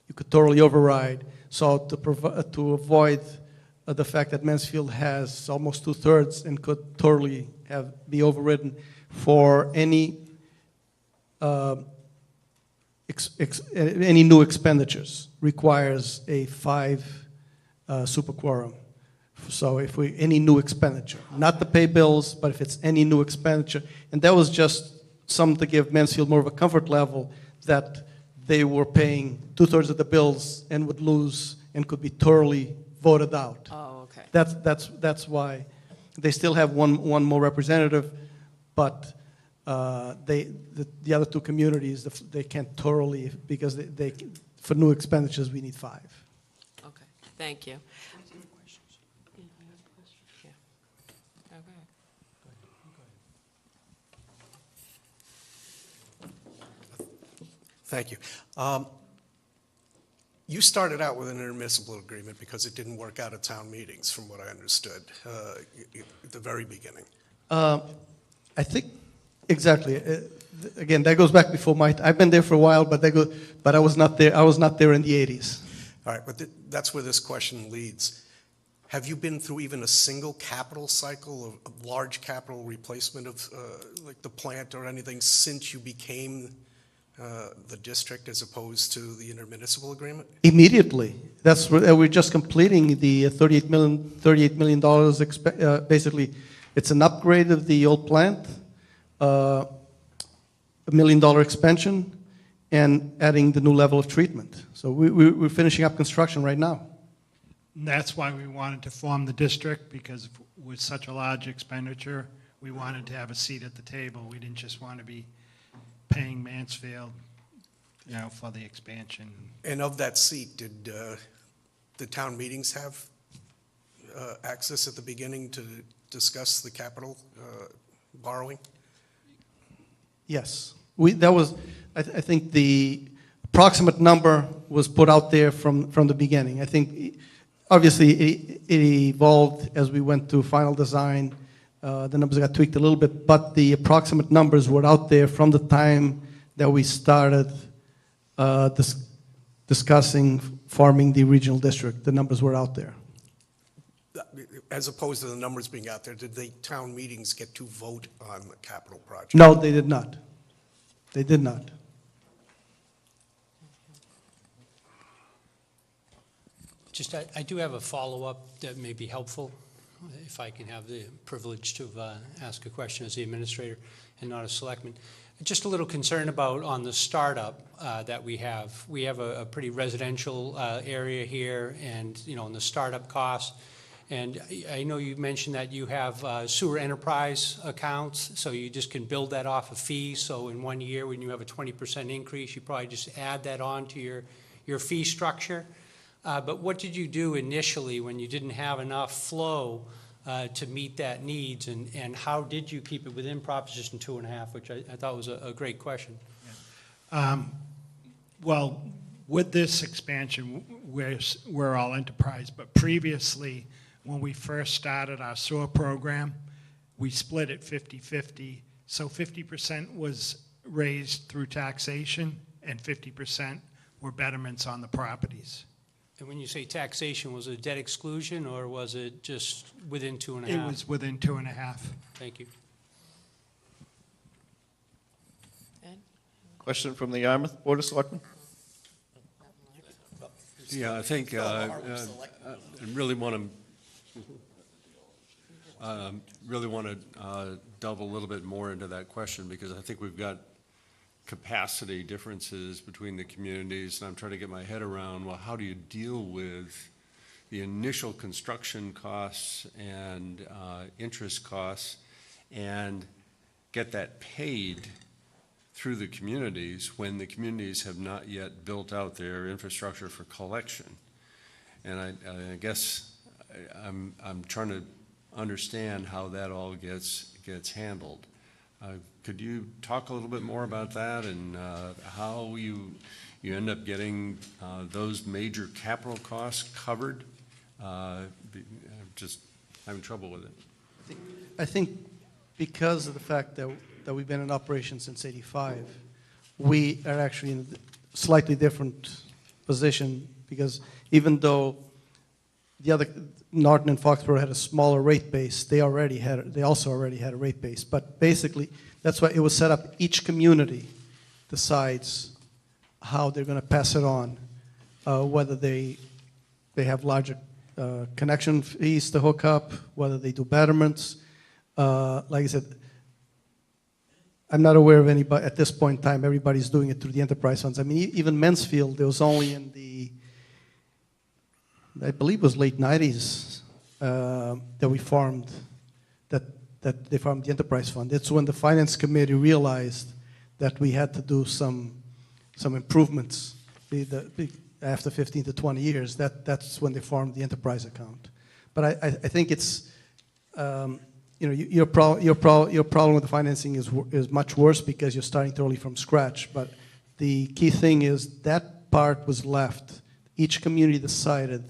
you could totally override. So to avoid the fact that Mansfield has almost 2/3 and could totally be overridden for any new expenditures requires a 5 super quorum. So if any new expenditure, not to pay bills, but if it's any new expenditure, and that was just something to give Mansfield more of a comfort level that they were paying 2/3 of the bills and would lose and could be totally voted out. Oh, okay. That's why they still have one more representative, but the other 2 communities, they can't totally, because they for new expenditures we need 5. Okay, thank you. Yeah. Okay. Thank you. You started out with an intermunicipal agreement because it didn't work out at town meetings, from what I understood, at the very beginning. I think, exactly. Again, that goes back before I've been there for a while, but I was not there. I was not there in the 80s. All right, but that's where this question leads. Have you been through even a single capital cycle of large capital replacement of like the plant or anything since you became the district as opposed to the intermunicipal agreement? Immediately. That's we're just completing the $38 million. Basically, it's an upgrade of the old plant, $1 million expansion, and adding the new level of treatment. So we're finishing up construction right now. And that's why we wanted to form the district, because with such a large expenditure, we wanted to have a seat at the table. We didn't just want to be paying Mansfield, for the expansion. And of that seat, did the town meetings have access at the beginning to discuss the capital borrowing? Yes. I think the approximate number was put out there from the beginning. I think, obviously, it evolved as we went to final design. The numbers got tweaked a little bit, but the approximate numbers were out there from the time that we started discussing forming the regional district. The numbers were out there. As opposed to the numbers being out there, did the town meetings get to vote on the capital project? No, they did not. They did not. Just, I do have a follow-up that may be helpful, if I can have the privilege to ask a question as the administrator and not a selectman. Just a little concern about on the startup that we have. We have a pretty residential area here, and on the startup costs. And I know you mentioned that you have sewer enterprise accounts, so you just can build that off a fee. So in 1 year, when you have a 20% increase, you probably just add that on to your fee structure. But what did you do initially when you didn't have enough flow to meet that needs, and how did you keep it within Proposition 2.5, which I thought was a great question. Well, with this expansion, we're all enterprise, but previously, when we first started our sewer program, we split it 50-50. So 50% was raised through taxation, and 50% were betterments on the properties. And when you say taxation, was it debt exclusion, or was it just within 2.5? It was within 2.5. Thank you. Ed? Question from the Yarmouth Board of Selectmen? Yeah, I think I really want to delve a little bit more into that question, because I think we've got capacity differences between the communities, and I'm trying to get my head around, well, how do you deal with the initial construction costs and interest costs and get that paid through the communities when the communities have not yet built out their infrastructure for collection? And I guess I'm trying to understand how that all gets handled. Could you talk a little bit more about that, and how you end up getting those major capital costs covered? I'm just having trouble with it. I think because of the fact that we've been in operation since '85, we are actually in a slightly different position, because even though the other Norton and Foxborough had a smaller rate base, they also already had a rate base. But basically, that's why it was set up. Each community decides how they're going to pass it on, whether they have larger connection fees to hook up, whether they do betterments. Like I said, I'm not aware of anybody at this point in time. Everybody's doing it through the enterprise funds. I mean, even Mansfield, there was only in the, I believe it was late 90s that we formed, that they formed the enterprise fund. It's when the finance committee realized that we had to do some improvements after 15 to 20 years. That's when they formed the enterprise account. But I think it's, your problem with the financing is much worse, because you're starting totally from scratch. But the key thing is that part was left. Each community decided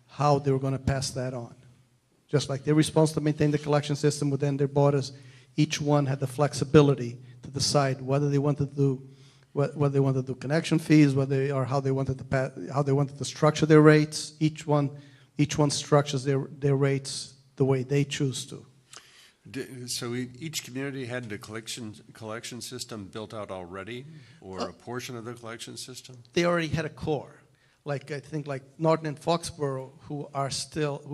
how they were going to pass that on. Just like they're responsible to maintain the collection system within their borders, each one had the flexibility to decide whether they wanted to do connection fees, how they wanted to structure their rates. Each one structures their rates the way they choose to. So each community had the collection system built out already, or a portion of the collection system? They already had a core. Like I think like Norton and Foxborough, who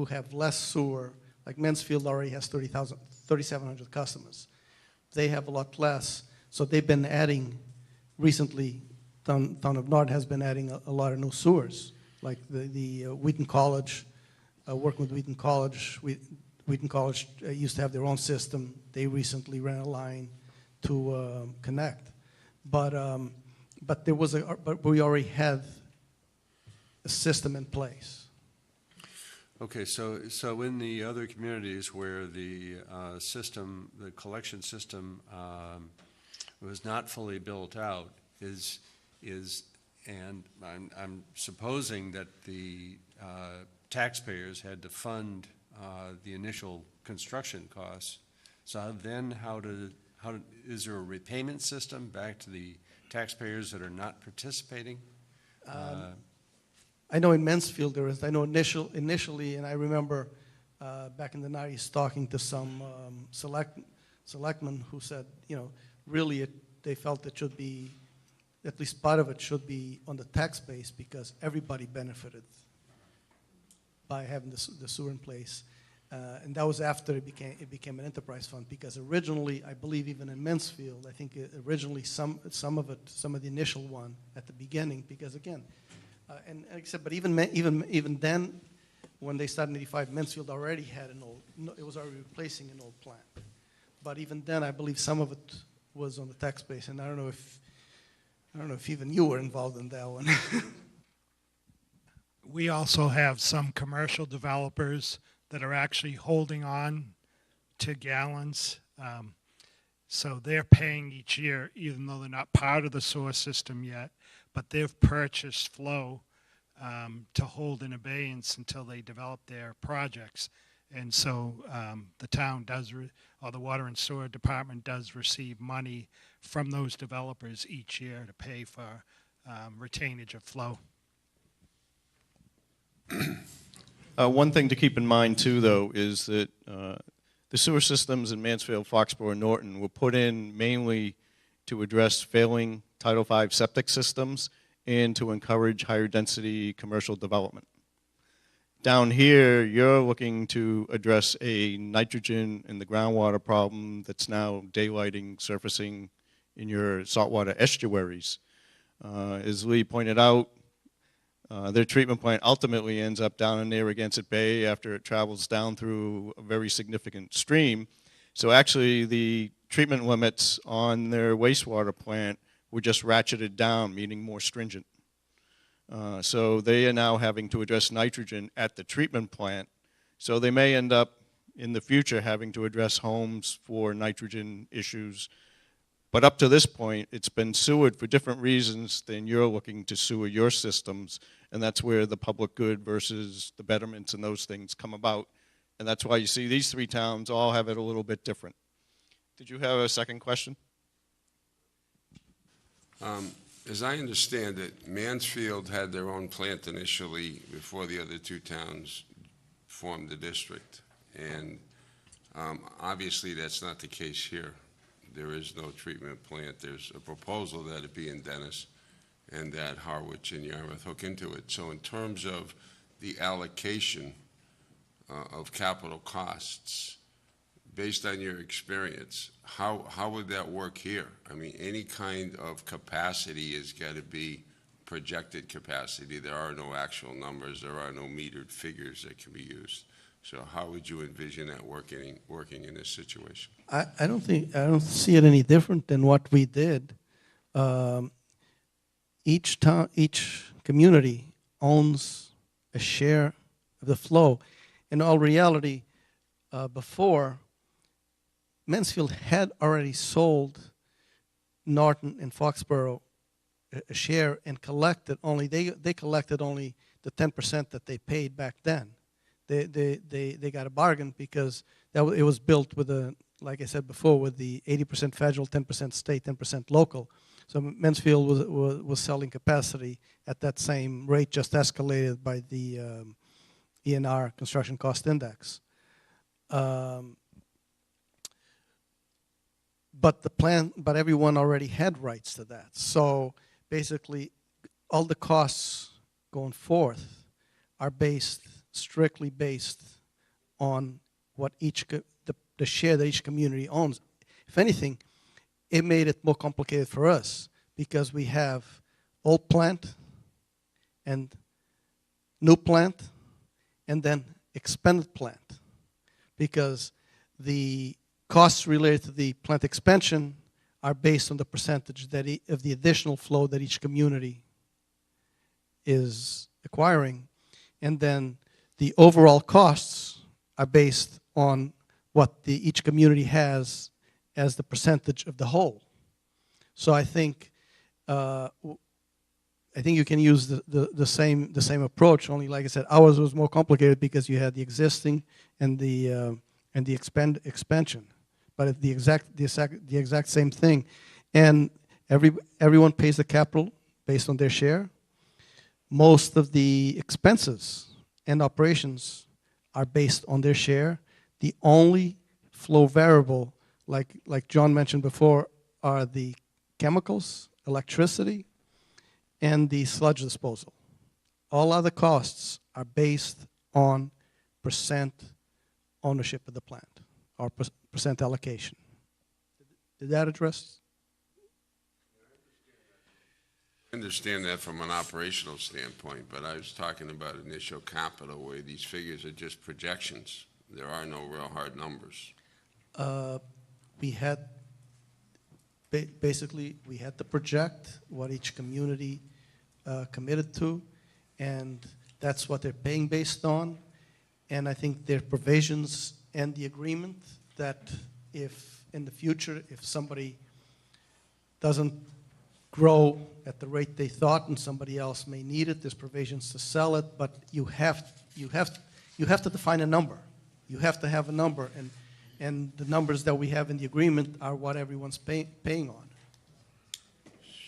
have less sewer, like Mansfield already has 3,700 customers. They have a lot less, so they've been adding recently. Town of Norton has been adding a lot of new sewers, like the Wheaton College, working with Wheaton College. Wheaton College used to have their own system. They recently ran a line to connect, but we already had a system in place. Okay, so in the other communities where the collection system was not fully built out, and I'm supposing that the taxpayers had to fund the initial construction costs. So then is there a repayment system back to the taxpayers that are not participating? I know in Mansfield there is. I know initially, and I remember back in the 90s talking to some selectmen who said, really they felt it should be, at least part of it should be on the tax base, because everybody benefited by having the sewer in place. And that was after it became an enterprise fund, because originally, I believe even in Mansfield, I think originally some of the initial one at the beginning, because again, and like I said, but even then, when they started in '85, Mansfield already had it was already replacing an old plant. But even then, I believe some of it was on the tax base, and I don't know if even you were involved in that one. We also have some commercial developers that are actually holding on to gallons. So they're paying each year, even though they're not part of the sewer system yet, but they've purchased flow to hold in abeyance until they develop their projects. And so the town does, or the Water and Sewer Department does receive money from those developers each year to pay for retainage of flow. One thing to keep in mind too, though, is that the sewer systems in Mansfield, Foxborough, and Norton were put in mainly to address failing Title V septic systems and to encourage higher density commercial development. Down here, you're looking to address a nitrogen in the groundwater problem that's now daylighting, surfacing in your saltwater estuaries. As Lee pointed out, their treatment plant ultimately ends up down in Narragansett Bay after it travels down through a very significant stream. So actually the treatment limits on their wastewater plant were just ratcheted down, meaning more stringent. So they are now having to address nitrogen at the treatment plant. So they may end up in the future having to address homes for nitrogen issues. But up to this point, it's been sewered for different reasons than you're looking to sewer your systems. And that's where the public good versus the betterments and those things come about. And that's why you see these three towns all have it a little bit different. Did you have a second question? As I understand it, Mansfield had their own plant initially before the other two towns formed the district. And obviously that's not the case here. There is no treatment plant. There's a proposal that it be in Dennis and that Harwich and Yarmouth hook into it. So in terms of the allocation of capital costs, based on your experience, how would that work here? I mean, any kind of capacity has got to be projected capacity. There are no actual numbers. There are no metered figures that can be used. So how would you envision that working in this situation? I don't see it any different than what we did. Each community owns a share of the flow. In all reality, before, Mansfield had already sold Norton and Foxborough a share and collected only, they collected only the 10% that they paid back then. They got a bargain because it was built with like I said before, with the 80% federal, 10% state, 10% local. So Mansfield was selling capacity at that same rate, just escalated by the ENR Construction Cost Index. But everyone already had rights to that. So basically, all the costs going forth are strictly based on what the share that each community owns. If anything, it made it more complicated for us because we have old plant and new plant and then expanded plant, because the costs related to the plant expansion are based on the percentage of the additional flow that each community is acquiring, and then the overall costs are based on what each community has as the percentage of the whole. So I think you can use the same approach. Only, like I said, ours was more complicated because you had the existing and the expansion. But it's the exact same thing, and everyone pays the capital based on their share. Most of the expenses and operations are based on their share. The only flow variable, like John mentioned before, are the chemicals, electricity, and the sludge disposal. All other costs are based on percent ownership of the plant or percent allocation. Did that address? I understand that from an operational standpoint, but I was talking about initial capital where these figures are just projections. There are no real hard numbers. We had, basically, we had to project what each community committed to, and that's what they're paying based on. And I think there are provisions in the agreement that if in the future, if somebody doesn't grow at the rate they thought and somebody else may need it, there's provisions to sell it, but you have to define a number. You have to have a number, and the numbers that we have in the agreement are what everyone's paying on.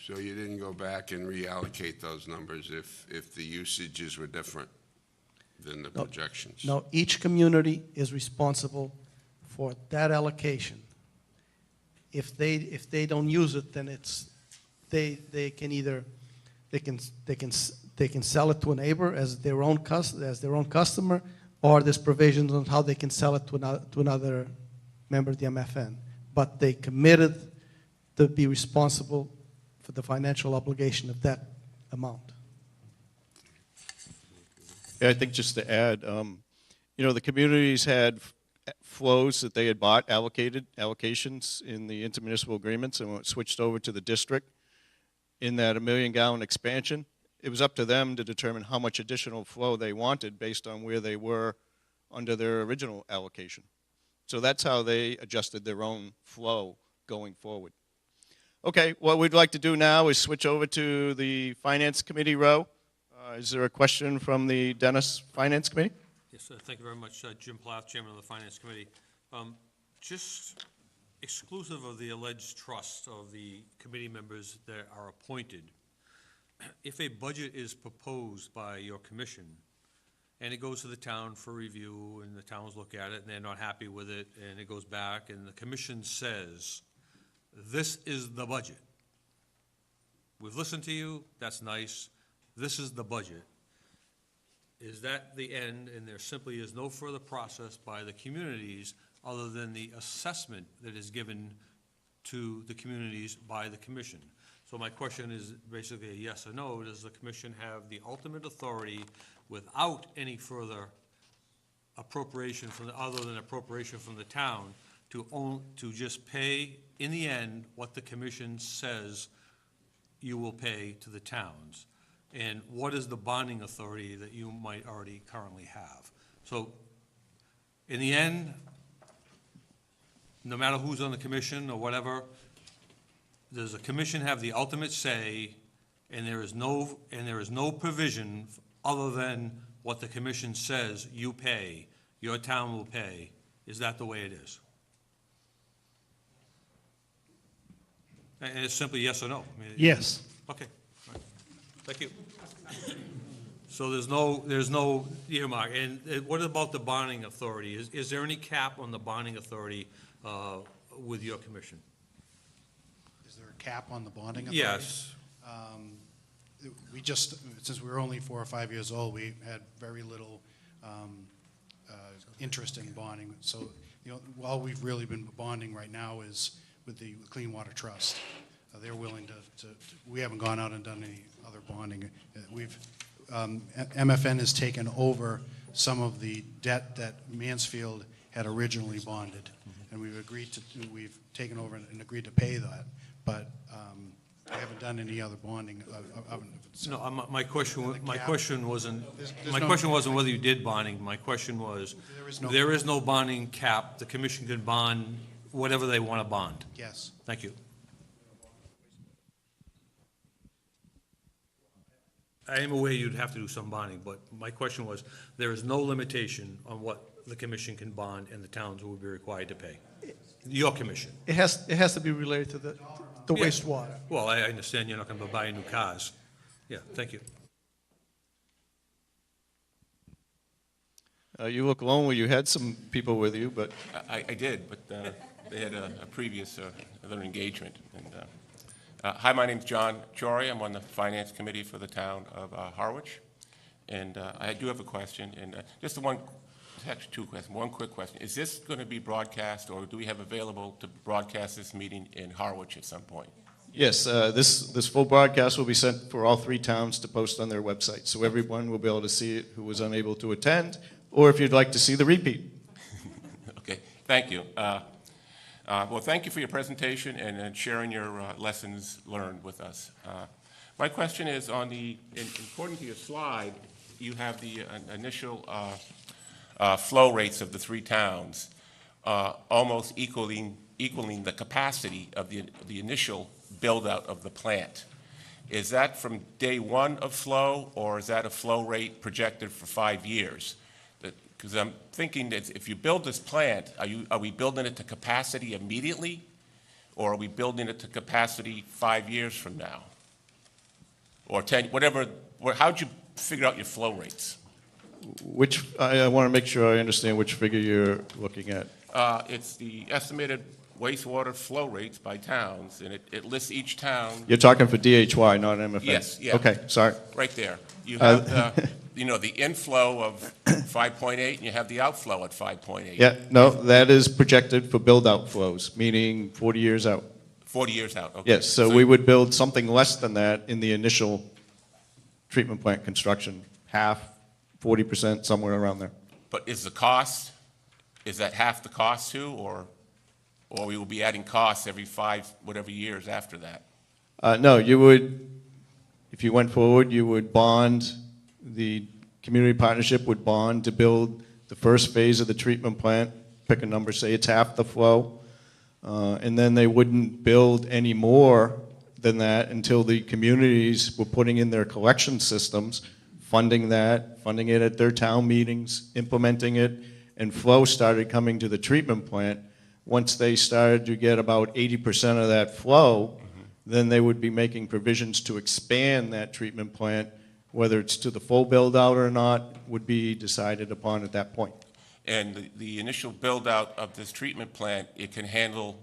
So you didn't go back and reallocate those numbers if the usages were different than the projections? No, each community is responsible for that allocation. If they don't use it, then they can sell it to a neighbor as their own customer, or there's provisions on how they can sell it to another member of the MFN. But they committed to be responsible for the financial obligation of that amount. Yeah, I think just to add, the communities had flows that they had bought, allocations in the intermunicipal agreements, and when it switched over to the district in that 1 million gallon expansion, it was up to them to determine how much additional flow they wanted based on where they were under their original allocation. So that's how they adjusted their own flow going forward. Okay, what we'd like to do now is switch over to the Finance Committee row. Is there a question from the Dennis Finance Committee? Yes, thank you very much. Jim Plath, Chairman of the Finance Committee. Just exclusive of the alleged trust of the committee members that are appointed, if a budget is proposed by your commission and it goes to the town for review and the towns look at it and they're not happy with it and it goes back and the commission says, this is the budget. We've listened to you, that's nice. This is the budget. Is that the end, and there simply is no further process by the communities other than the assessment that is given to the communities by the commission? So my question is basically a yes or no. Does the commission have the ultimate authority without any further appropriation other than appropriation from the town to just pay in the end what the commission says you will pay to the towns? And what is the bonding authority that you might already currently have? So in the end, no matter who's on the commission or whatever, does the commission have the ultimate say, and there is no provision other than what the commission says you pay, your town will pay? Is that the way it is? And it's simply yes or no? I mean, Yes. Okay. All right. Thank you. So there's no earmark. And what about the bonding authority? Is there any cap on the bonding authority with your commission? Is there a cap on the bonding authority? Yes. We just, since we were only 4 or 5 years old, we had very little interest in bonding. So, all we've really been bonding right now is with the Clean Water Trust. They're willing to, we haven't gone out and done any other bonding. MFN has taken over some of the debt that Mansfield had originally bonded, and we've taken over and agreed to pay that, but we haven't done any other bonding. No, my question wasn't whether you did bonding. My question was, there is no bonding cap. The commission can bond whatever they want to bond. Yes. Thank you. I am aware you'd have to do some bonding, but my question was, there is no limitation on what the commission can bond and the towns will be required to pay. Your commission. It has to be related to the Yeah. wastewater. Well, I understand you're not going to buy new cars. Yeah, thank you. You look lonely. You had some people with you, but I did, but they had a previous other engagement. And, hi, my name's John Chory. I'm on the Finance Committee for the town of Harwich. And I do have a question, and just actually two questions. One quick question. Is this going to be broadcast, or do we have available to broadcast this meeting in Harwich at some point? yes, this full broadcast will be sent for all 3 towns to post on their website, so everyone will be able to see it who was unable to attend, or if you'd like to see the repeat. Okay, thank you. Well, thank you for your presentation and sharing your lessons learned with us. My question is according to your slide, you have the initial flow rates of the three towns, almost equaling the capacity of the initial build-out of the plant. Is that from day one of flow, or is that a flow rate projected for 5 years? Because I'm thinking that if you build this plant, are we building it to capacity immediately, or are we building it to capacity 5 years from now? Or 10, whatever, how'd you figure out your flow rates? I want to make sure I understand which figure you're looking at. It's the estimated wastewater flow rates by towns, and it lists each town. You're talking for DHY, not MFN? Yes, yeah. Okay, sorry. Right there. You have the inflow of 5.8, and you have the outflow at 5.8. Yeah, no, that is projected for build-out flows, meaning 40 years out. 40 years out, okay. Yes, so we would build something less than that in the initial treatment plant construction, half, 40%, somewhere around there. But is that half the cost too, or we will be adding costs every whatever years after that? No, you would, if you went forward, you would bond, the community partnership would bond to build the first phase of the treatment plant, pick a number, say it's half the flow, and then they wouldn't build any more than that until the communities were putting in their collection systems, funding it at their town meetings, implementing it, and flow started coming to the treatment plant. Once they started to get about 80% of that flow, then they would be making provisions to expand that treatment plant. Whether it's to the full build-out or not would be decided upon at that point. And the initial build-out of this treatment plant, it can handle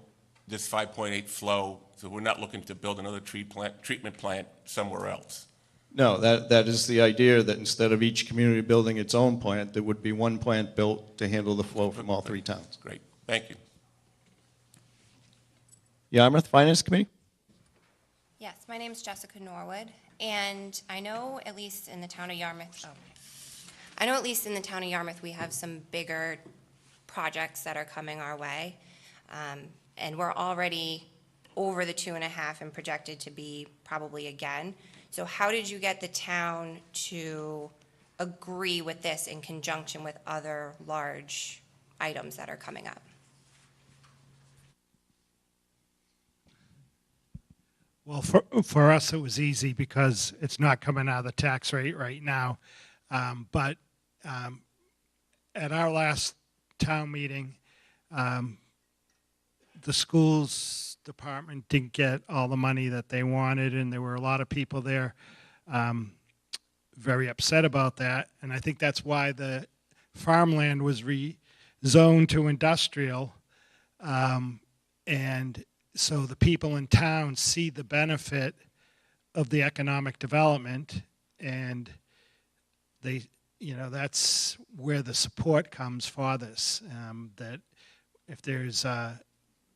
this 5.8 flow, so we're not looking to build another treatment plant somewhere else. No, that is the idea, that instead of each community building its own plant, there would be one plant built to handle the flow from all three towns. Great, thank you. Yarmouth Finance Committee? Yes, my name is Jessica Norwood, and I know at least in the town of Yarmouth, we have some bigger projects that are coming our way, and we're already over the 2.5 and projected to be probably again. So how did you get the town to agree with this in conjunction with other large items that are coming up? Well, for us, it was easy because it's not coming out of the tax rate right now. But at our last town meeting, the schools department didn't get all the money that they wanted, and there were a lot of people there very upset about that. And I think that's why the farmland was rezoned to industrial. And so the people in town see the benefit of the economic development, and they, that's where the support comes for this, that if there's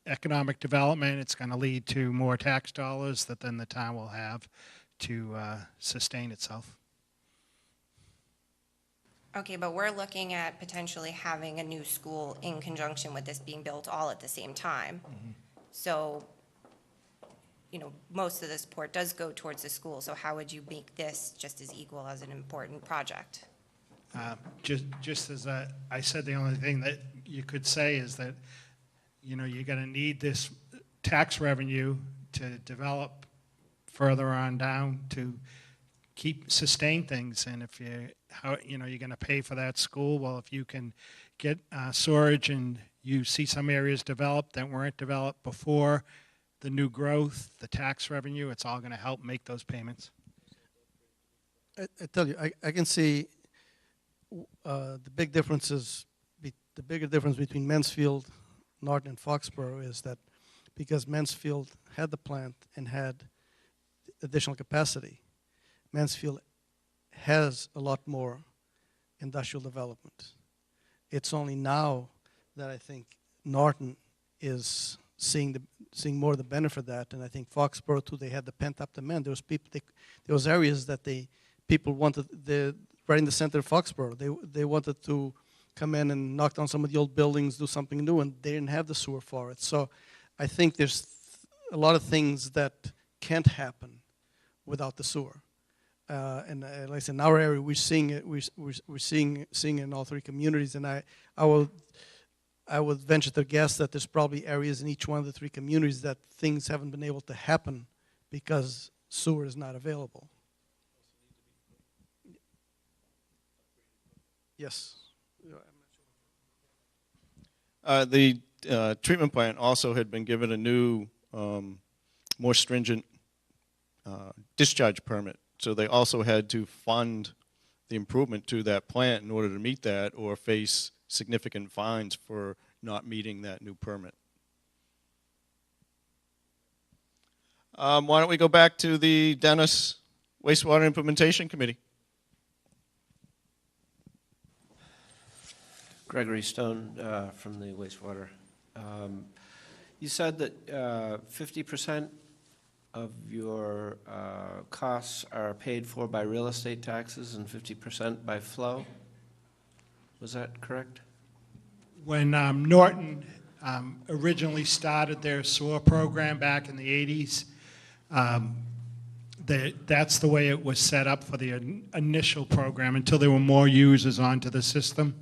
economic development, it's going to lead to more tax dollars that then the town will have to sustain itself. Okay, but we're looking at potentially having a new school in conjunction with this being built all at the same time. Mm-hmm. So, most of the support does go towards the school, so how would you make this just as equal as an important project? Just as I said, the only thing that you could say is that, you're going to need this tax revenue to develop further on down to sustain things. And if you're going to pay for that school, well, if you can get storage and you see some areas developed that weren't developed before, the new growth, the tax revenue, it's all going to help make those payments. I tell you, I can see the bigger difference between Mansfield, Norton, and Foxborough is that because Mansfield had the plant and had additional capacity, Mansfield has a lot more industrial development. It's only now that I think Norton is seeing more of the benefit of that, and I think Foxborough too. They had the pent-up demand. There was areas that people wanted. Right in the center of Foxborough, they wanted to come in and knock down some of the old buildings, do something new, and they didn't have the sewer for it. So I think there's a lot of things that can't happen without the sewer. And like I said, in our area, we're seeing it. We're seeing it in all three communities. And I would venture to guess that there's probably areas in each one of the three communities that things haven't been able to happen because sewer is not available. Yes. The treatment plant also had been given a new, more stringent discharge permit. So they also had to fund the improvement to that plant in order to meet that, or face significant fines for not meeting that new permit. Why don't we go back to the Dennis Wastewater Implementation Committee? Gregory Stone from the wastewater. You said that 50% of your costs are paid for by real estate taxes and 50% by flow. Was that correct? When Norton originally started their sewer program back in the 80s, that's the way it was set up for the initial program until there were more users onto the system.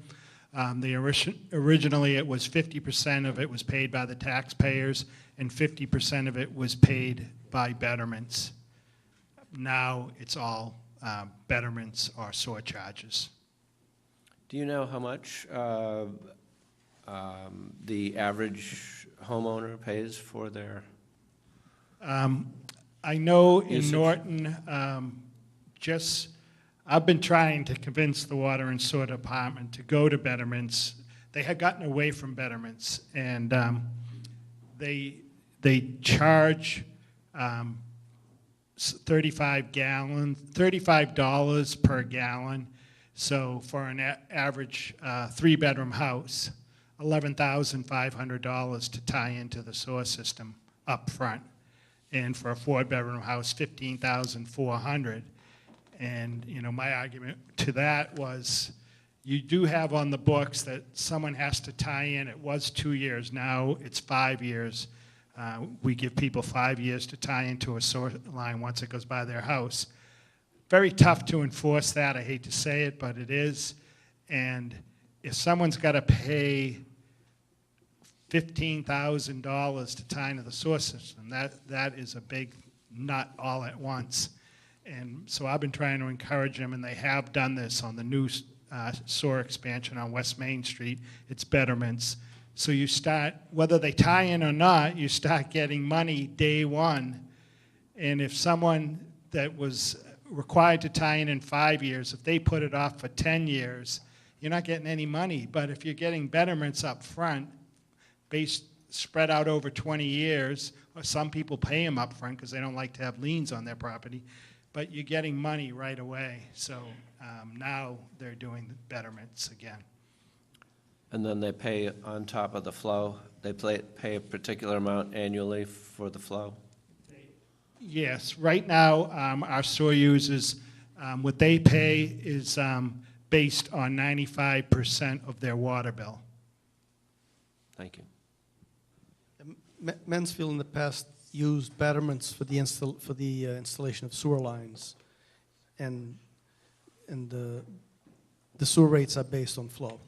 Originally it was 50% of it was paid by the taxpayers and 50% of it was paid by betterments. Now it's all betterments or sewer charges. Do you know how much the average homeowner pays for their I know in usage? Norton, I've been trying to convince the water and sewer department to go to betterments. They had gotten away from betterments, and they charge $35 per gallon. So for an average 3-bedroom house, $11,500 to tie into the sewer system up front. And for a 4-bedroom house, $15,400. And, you know, my argument to that was you do have on the books that someone has to tie in. It was 2 years. Now it's 5 years. We give people 5 years to tie into a sewer line once it goes by their house. Very tough to enforce that. I hate to say it, but it is. And if someone's got to pay $15,000 to tie into the sewer system, that is a big nut all at once. And so I've been trying to encourage them, and they have done this on the new sewer expansion on West Main Street. It's betterments. So you start, whether they tie in or not, you start getting money day one. And if someone that was required to tie in 5 years, if they put it off for 10 years, you're not getting any money. But if you're getting betterments up front, spread out over 20 years, or some people pay them up front because they don't like to have liens on their property, but you're getting money right away. So now they're doing betterments again. And then they pay on top of the flow? They pay a particular amount annually for the flow? Yes. Right now, our sewer users, what they pay is based on 95% of their water bill. Thank you. Mansfield in the past used betterments for the installation of sewer lines, and the sewer rates are based on flow.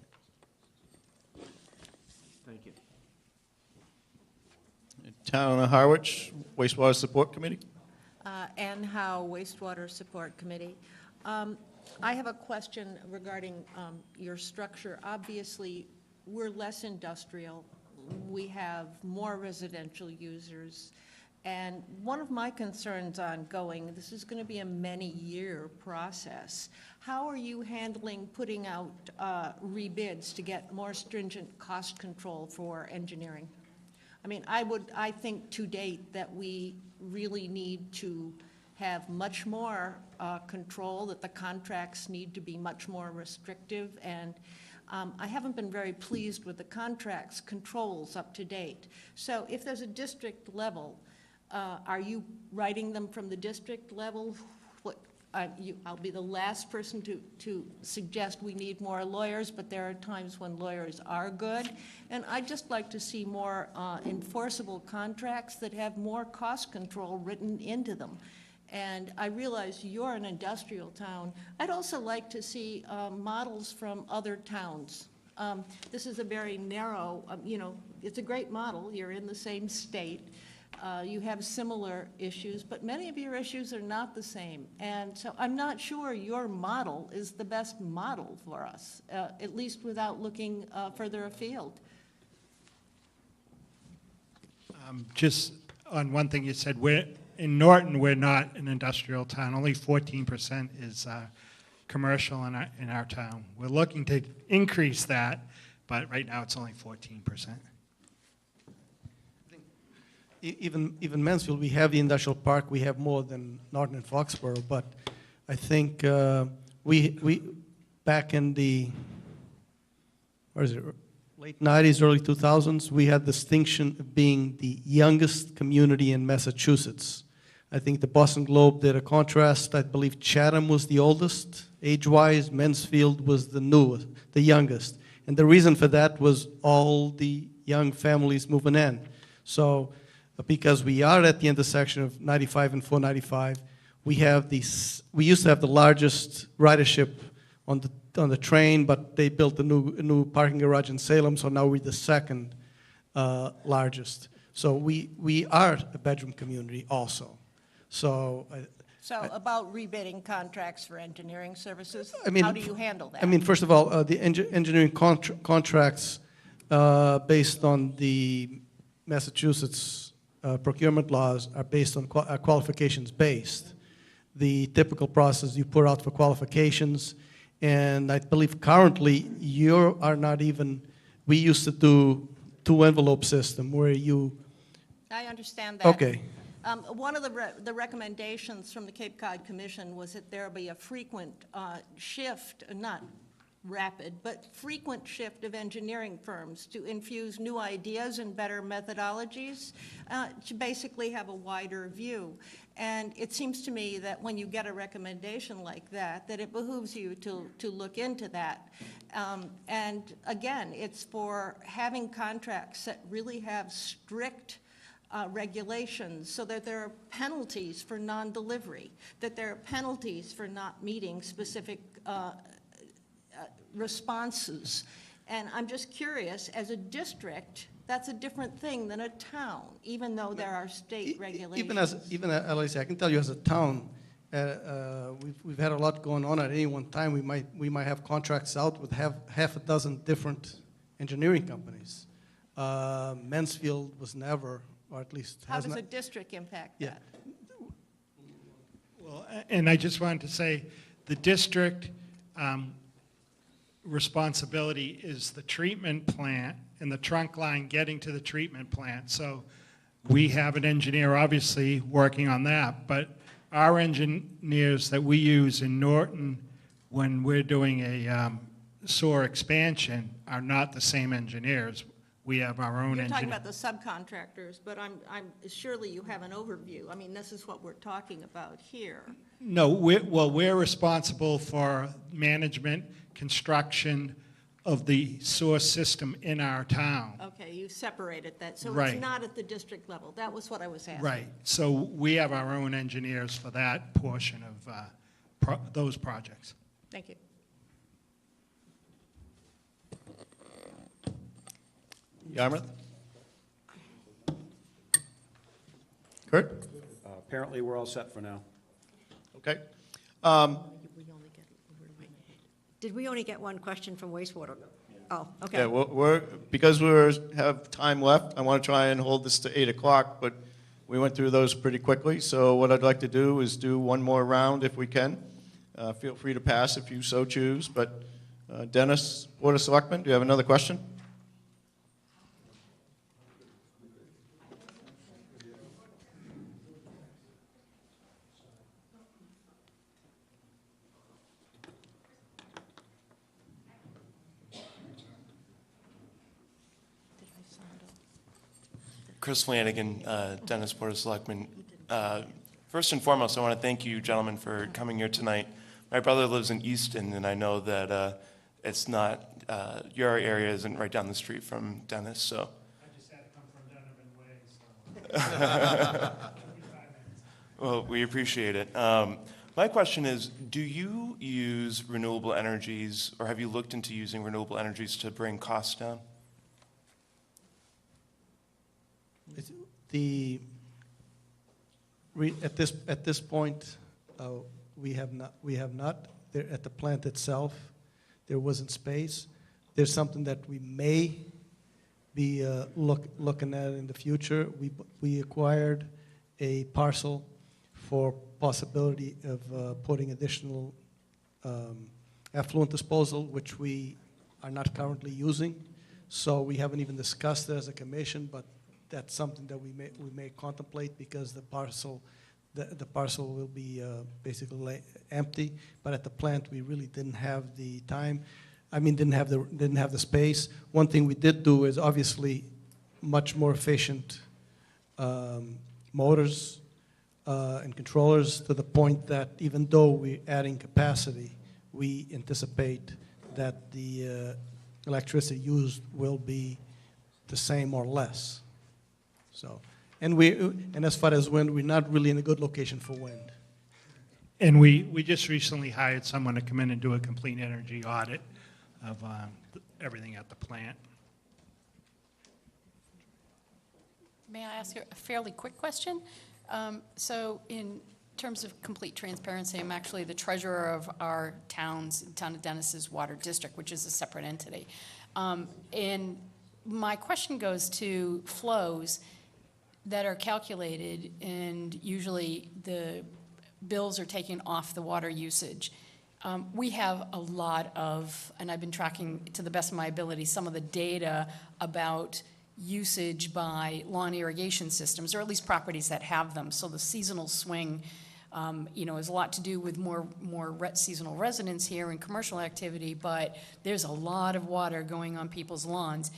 Thank you. Town of Harwich Wastewater Support Committee. Ann Howe, Wastewater Support Committee. I have a question regarding your structure. Obviously, we're less industrial. We have more residential users. And one of my concerns ongoing, this is going to be a many-year process. How are you handling putting out rebids to get more stringent cost control for engineering? I mean, I think to date that we really need to have much more control, that the contracts need to be much more restrictive, and I haven't been very pleased with the contracts controls up to date. So if there's a district level, are you writing them from the district level? I'll be the last person to suggest we need more lawyers, but there are times when lawyers are good. And I'd just like to see more enforceable contracts that have more cost control written into them. And I realize you're an industrial town. I'd also like to see models from other towns. This is a very narrow, it's a great model. You're in the same state. You have similar issues, but many of your issues are not the same. And so I'm not sure your model is the best model for us, at least without looking further afield. Just on one thing you said, in Norton, we're not an industrial town. Only 14% is commercial in our town. We're looking to increase that, but right now it's only 14%. Even Mansfield, we have the industrial park. We have more than Norton and Foxborough, but I think we back in the late 90s, early 2000s, we had distinction of being the youngest community in Massachusetts. I think the Boston Globe did a contrast. I believe Chatham was the oldest, age-wise. Mansfield was the newest, the youngest. And the reason for that was all the young families moving in. So because we are at the intersection of 95 and 495, we used to have the largest ridership on the train, but they built a new parking garage in Salem, so now we're the second largest. So we are a bedroom community also. So about rebidding contracts for engineering services, I mean, how do you handle that? I mean, first of all, the engineering contracts based on the Massachusetts procurement laws are based on qualifications based. The typical process you put out for qualifications, and I believe currently you are not even, we used to do 2-envelope system where you. I understand that. Okay. One of the recommendations from the Cape Cod Commission was that there be a frequent shift, not rapid, but frequent shift of engineering firms to infuse new ideas and better methodologies, to basically have a wider view. And it seems to me that when you get a recommendation like that, that it behooves you to look into that. And again, it's for having contracts that really have strict regulations, so that there are penalties for non-delivery, that there are penalties for not meeting specific responses. And I'm just curious, as a district, that's a different thing than a town, even though there are state regulations. Even LAC, I can tell you as a town, we've had a lot going on at any one time. We might have contracts out with half a dozen different engineering companies. Mansfield was never, or at least How has does not. a district impact Yeah. that? Well, and I just wanted to say, the district responsibility is the treatment plant and the trunk line getting to the treatment plant. So we have an engineer obviously working on that, but our engineers that we use in Norton when we're doing a sewer expansion are not the same engineers. We have our own You're talking engineer. about the subcontractors, but I'm surely you have an overview. I mean, this is what we're talking about here. No, we're responsible for management, construction of the sewer system in our town. Okay, you separated that, so Right. it's not at the district level. That was what I was asking. Right. So we have our own engineers for that portion of those projects. Thank you. Yarmouth? Kurt? Apparently, we're all set for now. Okay. Did we only get one question from wastewater? Oh, okay. Yeah, because we have time left, I want to try and hold this to 8 o'clock, but we went through those pretty quickly. So what I'd like to do is do one more round if we can. Feel free to pass if you so choose. But Dennis, Board of Selectmen, do you have another question? Chris Flanagan, Dennis, Board of Selectmen. First and foremost, I want to thank you, gentlemen, for coming here tonight. My brother lives in Easton, and I know that it's not, your area isn't right down the street from Dennis, so. I just had to come from Donovan Way, so. Well, we appreciate it. My question is, do you use renewable energies, or have you looked into using renewable energies to bring costs down? At this point, we have not. There, at the plant itself, there wasn't space. There's something that we may be looking at in the future. We acquired a parcel for possibility of putting additional effluent disposal, which we are not currently using. So we haven't even discussed it as a commission, but that's something that we may contemplate, because the parcel will be basically empty. But at the plant, we really didn't have the time. I mean, didn't have the space. One thing we did do is obviously much more efficient motors and controllers, to the point that even though we're adding capacity, we anticipate that the electricity used will be the same or less. So, and as far as wind, we're not really in a good location for wind. And we just recently hired someone to come in and do a complete energy audit of everything at the plant. May I ask a fairly quick question? So in terms of complete transparency, I'm actually the treasurer of our town of Dennis's water district, which is a separate entity. And my question goes to flows that are calculated, and usually the bills are taken off the water usage. We have a lot of, and I've been tracking to the best of my ability, some of the data about usage by lawn irrigation systems, or at least properties that have them. So the seasonal swing, has a lot to do with more seasonal residents here and commercial activity, but there's a lot of water going on people's lawns.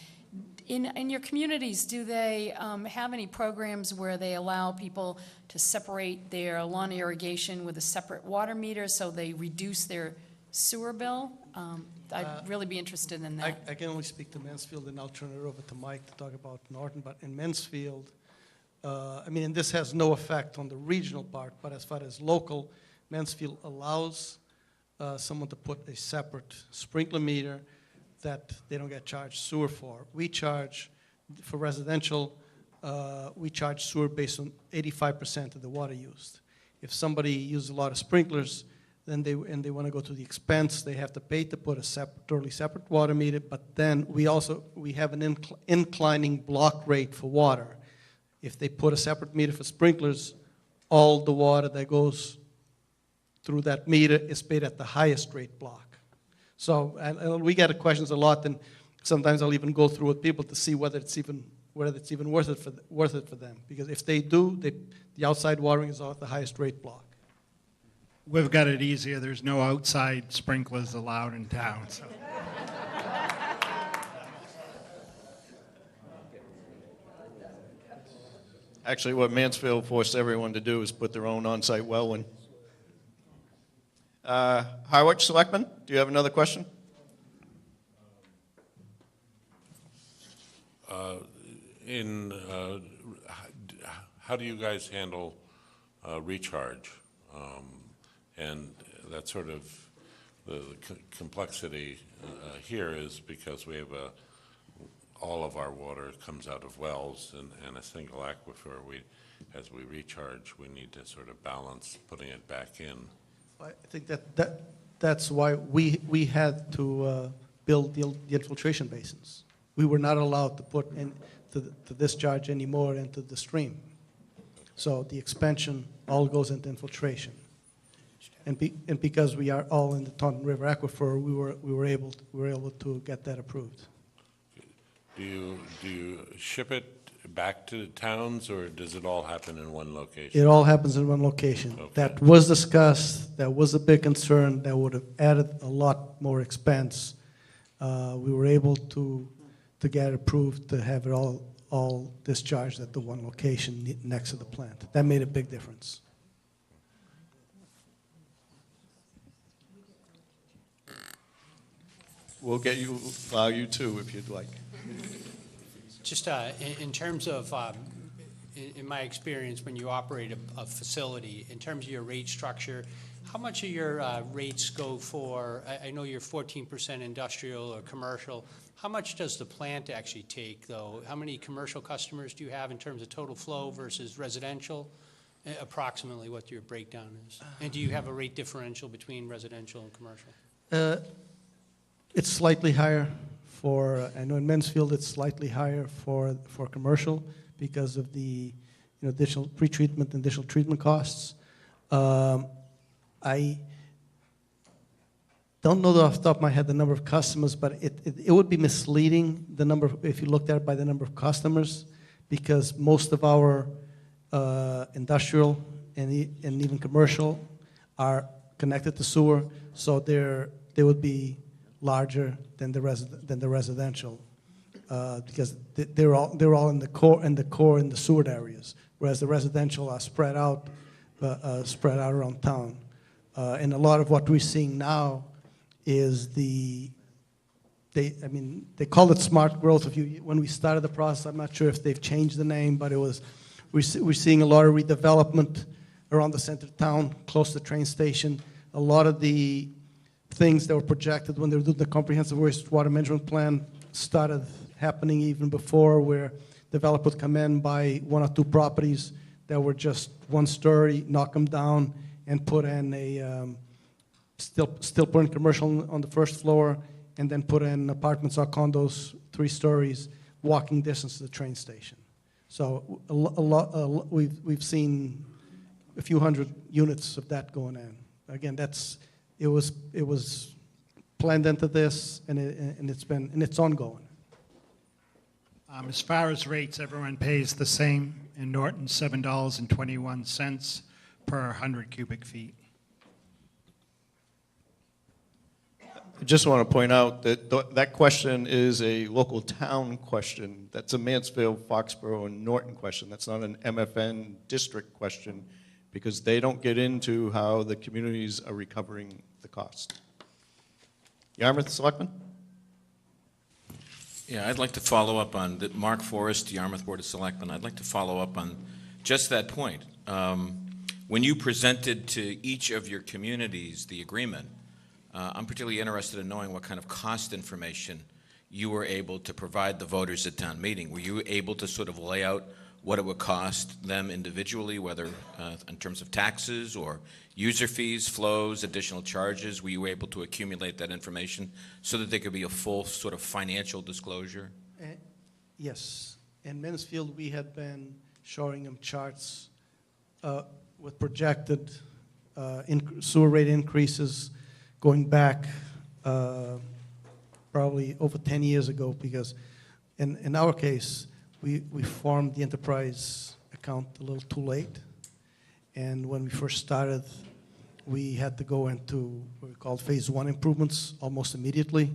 In your communities, do they have any programs where they allow people to separate their lawn irrigation with a separate water meter so they reduce their sewer bill? I'd really be interested in that. I can only speak to Mansfield, and I'll turn it over to Mike to talk about Norton. But in Mansfield, and this has no effect on the regional part, but as far as local, Mansfield allows someone to put a separate sprinkler meter that they don't get charged sewer for. We charge, for residential, we charge sewer based on 85% of the water used. If somebody uses a lot of sprinklers, then they want to go to the expense, they have to pay to put a totally separate water meter. But then we have an inclining block rate for water. If they put a separate meter for sprinklers, all the water that goes through that meter is paid at the highest rate block. So and we get questions a lot, and sometimes I'll even go through with people to see whether it's even worth it for them. Because if they do, the outside watering is all at the highest rate block. We've got it easier. There's no outside sprinklers allowed in town. So. Actually, what Mansfield forced everyone to do is put their own on-site well in. Harwich, Selectman, do you have another question? How do you guys handle recharge? And that sort of the complexity here is because we have all of our water comes out of wells and a single aquifer. As we recharge, we need to sort of balance putting it back in. I think that's why we had to build the infiltration basins. We were not allowed to put to discharge any more into the stream. So the expansion all goes into infiltration. And because we are all in the Taunton River aquifer, we were able to get that approved. Do you ship it back to the towns, or does it all happen in one location? It all happens in one location. Okay. That was discussed. That was a big concern. That would have added a lot more expense. We were able to get it approved to have it all discharged at the one location next to the plant. That made a big difference. We'll get you, file you too, if you'd like. Just in terms of in my experience, when you operate a facility, in terms of your rate structure, how much of your rates go for, I know you're 14% industrial or commercial. How much does the plant actually take, though? How many commercial customers do you have in terms of total flow versus residential? Approximately what your breakdown is. And do you have a rate differential between residential and commercial? It's slightly higher for, I know in Mansfield it's slightly higher for commercial because of the additional pretreatment and additional treatment costs. I don't know off the top of my head the number of customers, but it would be misleading the number if you looked at it by the number of customers, because most of our industrial and even commercial are connected to sewer, so they would be larger than the residential because they're all in the core in the sewer areas, whereas the residential are spread out around town. And a lot of what we're seeing now is they call it smart growth. When we started the process, I'm not sure if they've changed the name, but we're seeing a lot of redevelopment around the center of town, close to the train station. A lot of the things that were projected when they were doing the comprehensive wastewater management plan started happening even before, where developers would come in, buy one or two properties that were just one story, knock them down, and put in a still put in commercial on the first floor, and then put in apartments or condos, 3 stories, walking distance to the train station. So we've seen a few hundred units of that going in. Again, it was planned into this, and it's ongoing. As far as rates, everyone pays the same. In Norton, $7.21 per 100 cubic feet. I just want to point out that that question is a local town question. That's a Mansfield, Foxborough, and Norton question. That's not an MFN district question, because they don't get into how the communities are recovering the cost. Yarmouth Selectman? Yeah, I'd like to follow up on Mark Forrest, Yarmouth Board of Selectmen. I'd like to follow up on just that point. When you presented to each of your communities the agreement, I'm particularly interested in knowing what kind of cost information you were able to provide the voters at town meeting. Were you able to sort of lay out what it would cost them individually, whether in terms of taxes or user fees, flows, additional charges? Were you able to accumulate that information so that there could be a full sort of financial disclosure? Yes. In Mansfield, we had been showing them charts with projected sewer rate increases going back probably over 10 years ago, because in our case, we formed the enterprise account a little too late. And when we first started, we had to go into what we called phase 1 improvements almost immediately.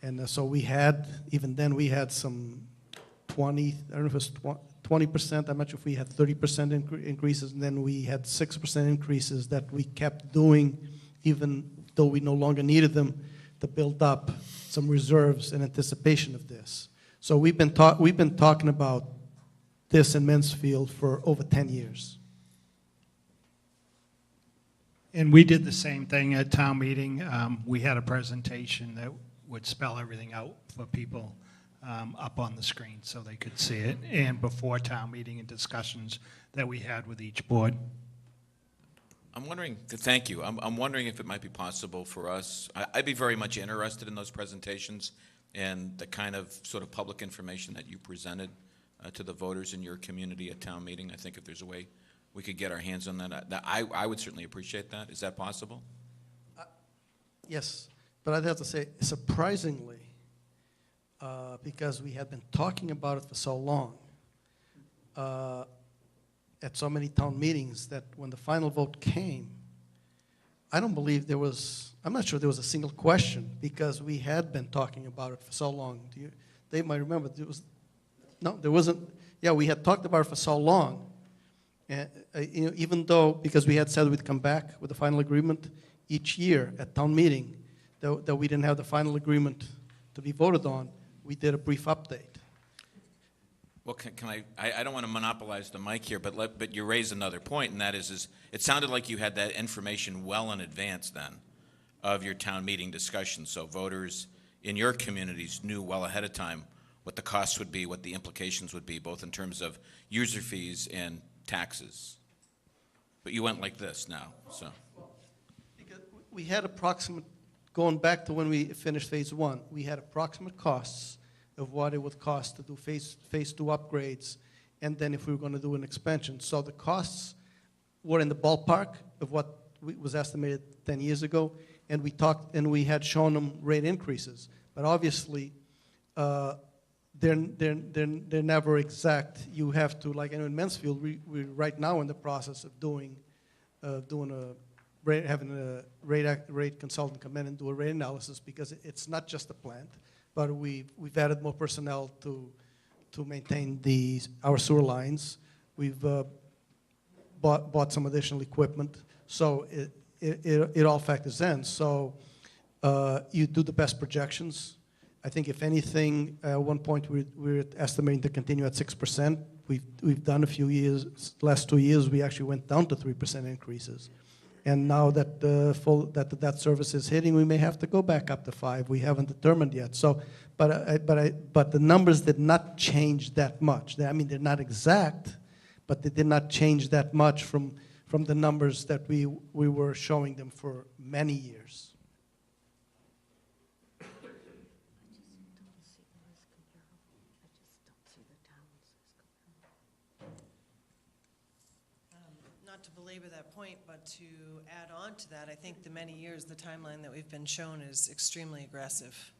And so we had, even then, we had some 20, I don't know if it was 20%, I'm not sure if we had 30% increases, and then we had 6% increases that we kept doing, even though we no longer needed them, to build up some reserves in anticipation of this. So we've been talking about this in Mansfield for over 10 years. And we did the same thing at town meeting. We had a presentation that would spell everything out for people up on the screen so they could see it, and before town meeting and discussions that we had with each board. I'm wondering, thank you. I'm wondering if it might be possible for us. I'd be very much interested in those presentations and the kind of sort of public information that you presented to the voters in your community at town meeting. I think if there's a way we could get our hands on that, I would certainly appreciate that. Is that possible? Yes, but I'd have to say, surprisingly, because we had been talking about it for so long, at so many town meetings, that when the final vote came, I don't believe there was, I'm not sure there was a single question, because we had been talking about it for so long. They might remember, there wasn't, yeah, we had talked about it for so long. And, even though, because we had said we'd come back with the final agreement each year at town meeting, that we didn't have the final agreement to be voted on, we did a brief update. Well, I don't want to monopolize the mic here, but you raise another point, and that is it sounded like you had that information well in advance then of your town meeting discussion, so voters in your communities knew well ahead of time what the costs would be, what the implications would be, both in terms of user fees and taxes. But you went like this now, so. We had approximate, going back to when we finished phase 1, we had approximate costs of what it would cost to do phase 2 upgrades, and then if we were going to do an expansion. So the costs were in the ballpark of what was estimated 10 years ago, and we had shown them rate increases. But obviously, they're never exact. You have to, like in Mansfield, we're right now in the process of having a rate consultant come in and do a rate analysis, because it's not just the plant, but we've added more personnel to maintain our sewer lines. We've bought some additional equipment, so it all factors in. So you do the best projections. I think if anything, at one point we're estimating to continue at 6%. We've done a few years, last 2 years, we actually went down to 3% increases. And now that the debt service is hitting, we may have to go back up to 5%. We haven't determined yet. So, but the numbers did not change that much. I mean, they're not exact, but they did not change that much from the numbers that we were showing them for many years. Not to belabor that point, but to add on to that, I think the many years, the timeline that we've been shown is extremely aggressive.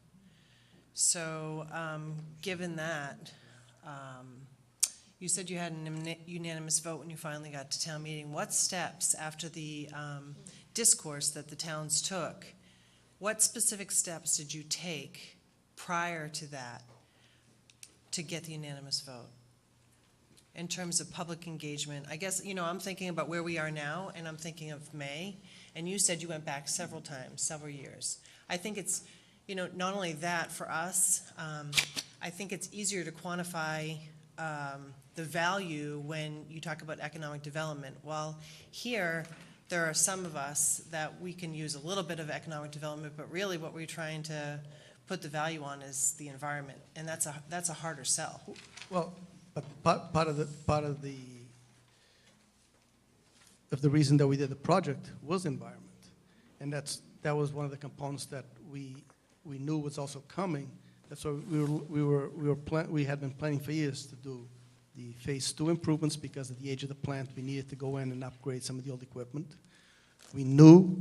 So given that, you said you had an unanimous vote when you finally got to town meeting. What steps, after the discourse that the towns took, what specific steps did you take prior to that to get the unanimous vote? In terms of public engagement, I guess, I'm thinking about where we are now, and I'm thinking of May, and you said you went back several times, several years. I think it's, not only that for us, I think it's easier to quantify the value when you talk about economic development. While here, there are some of us that we can use a little bit of economic development, but really what we're trying to put the value on is the environment, and that's a harder sell. Well, but part of the reason that we did the project was environment, and that was one of the components that we knew was also coming. That's why we had been planning for years to do the phase 2 improvements, because of the age of the plant. We needed to go in and upgrade some of the old equipment. We knew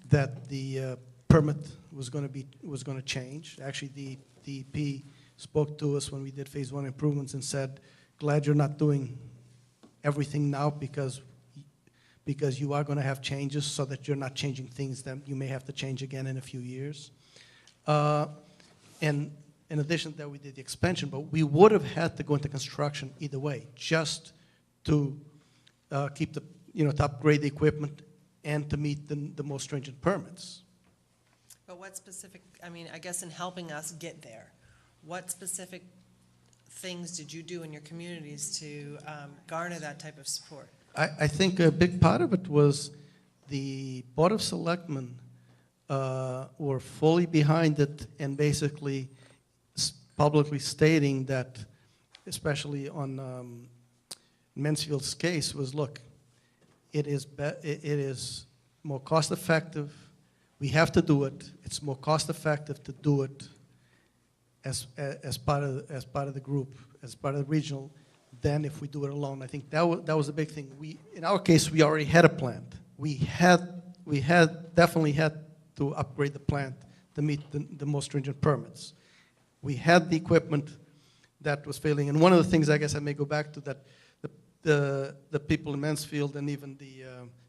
that the permit was going to change. Actually, the DEP spoke to us when we did phase 1 improvements and said, glad you're not doing everything now, because you are going to have changes, so that you're not changing things that you may have to change again in a few years. And in addition to that, we did the expansion, but we would have had to go into construction either way, just to keep to upgrade the equipment and to meet the most stringent permits. But what specific, I guess in helping us get there, what specific things did you do in your communities to garner that type of support? I think a big part of it was the Board of Selectmen were fully behind it, and basically publicly stating that, especially on Mansfield's case, was, look, it is more cost effective. We have to do it. It's more cost effective to do it as part of the group, as part of the regional, than if we do it alone. I think that was a big thing. In our case, we already had a plant. We definitely had to upgrade the plant to meet the most stringent permits. We had the equipment that was failing, and one of the things I guess I may go back to, that the people in Mansfield, and even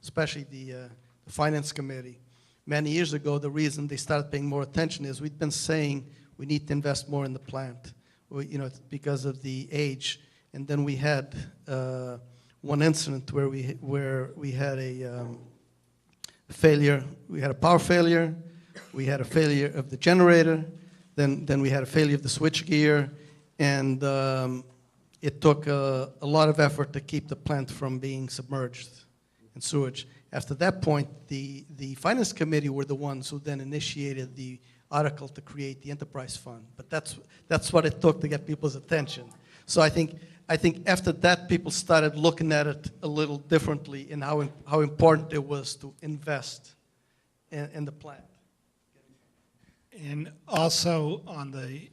especially the finance committee, many years ago, the reason they started paying more attention is we'd been saying we need to invest more in the plant, because of the age. And then we had one incident where we had a failure. We had a power failure. We had a failure of the generator. Then we had a failure of the switchgear, and it took a lot of effort to keep the plant from being submerged in sewage. After that point, the Finance Committee were the ones who then initiated the article to create the enterprise fund. But that's what it took to get people's attention. So I think after that, people started looking at it a little differently in how important it was to invest in the plant. And also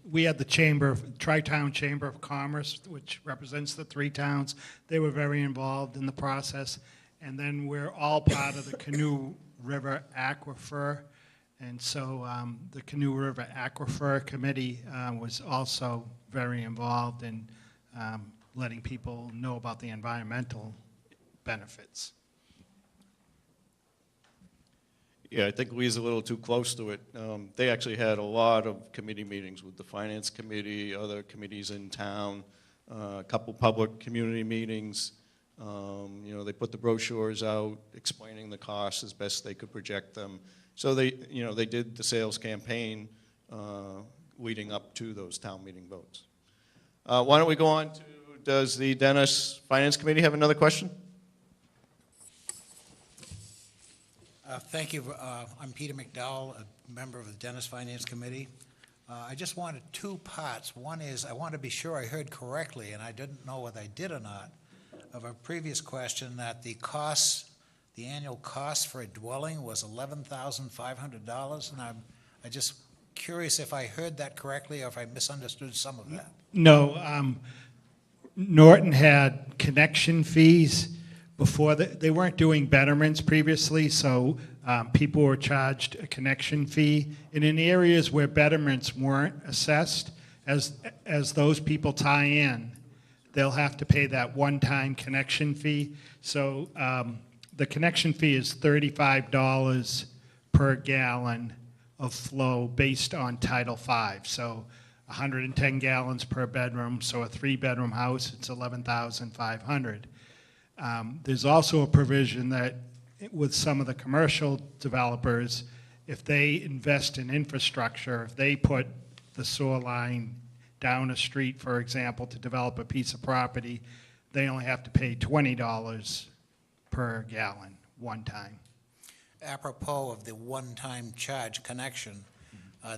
we had the Tri-Town Chamber of Commerce, which represents the 3 towns. They were very involved in the process. And then we're all part of the Canoe River Aquifer. And so the Canoe River Aquifer Committee was also very involved in letting people know about the environmental benefits. Yeah, I think Lee's a little too close to it. They actually had a lot of committee meetings with the Finance Committee, other committees in town, a couple public community meetings. They put the brochures out explaining the costs as best they could project them. So they did the sales campaign leading up to those town meeting votes. Why don't we go on to, does the Dennis Finance Committee have another question? Thank you. I'm Peter McDowell, a member of the Dennis Finance Committee. I just wanted 2 parts. One is I want to be sure I heard correctly, and I didn't know whether I did or not, of a previous question that the annual cost for a dwelling was $11,500, and I'm just curious if I heard that correctly or if I misunderstood some of that. No, Norton had connection fees before. They weren't doing betterments previously, so people were charged a connection fee. And in areas where betterments weren't assessed, as those people tie in, they'll have to pay that one-time connection fee. So the connection fee is $35 per gallon of flow based on Title V. So 110 gallons per bedroom, so a 3-bedroom house, it's $11,500. There's also a provision that with some of the commercial developers, if they invest in infrastructure, if they put the sewer line down a street, for example, to develop a piece of property, they only have to pay $20 per gallon one time. Apropos of the one-time charge connection,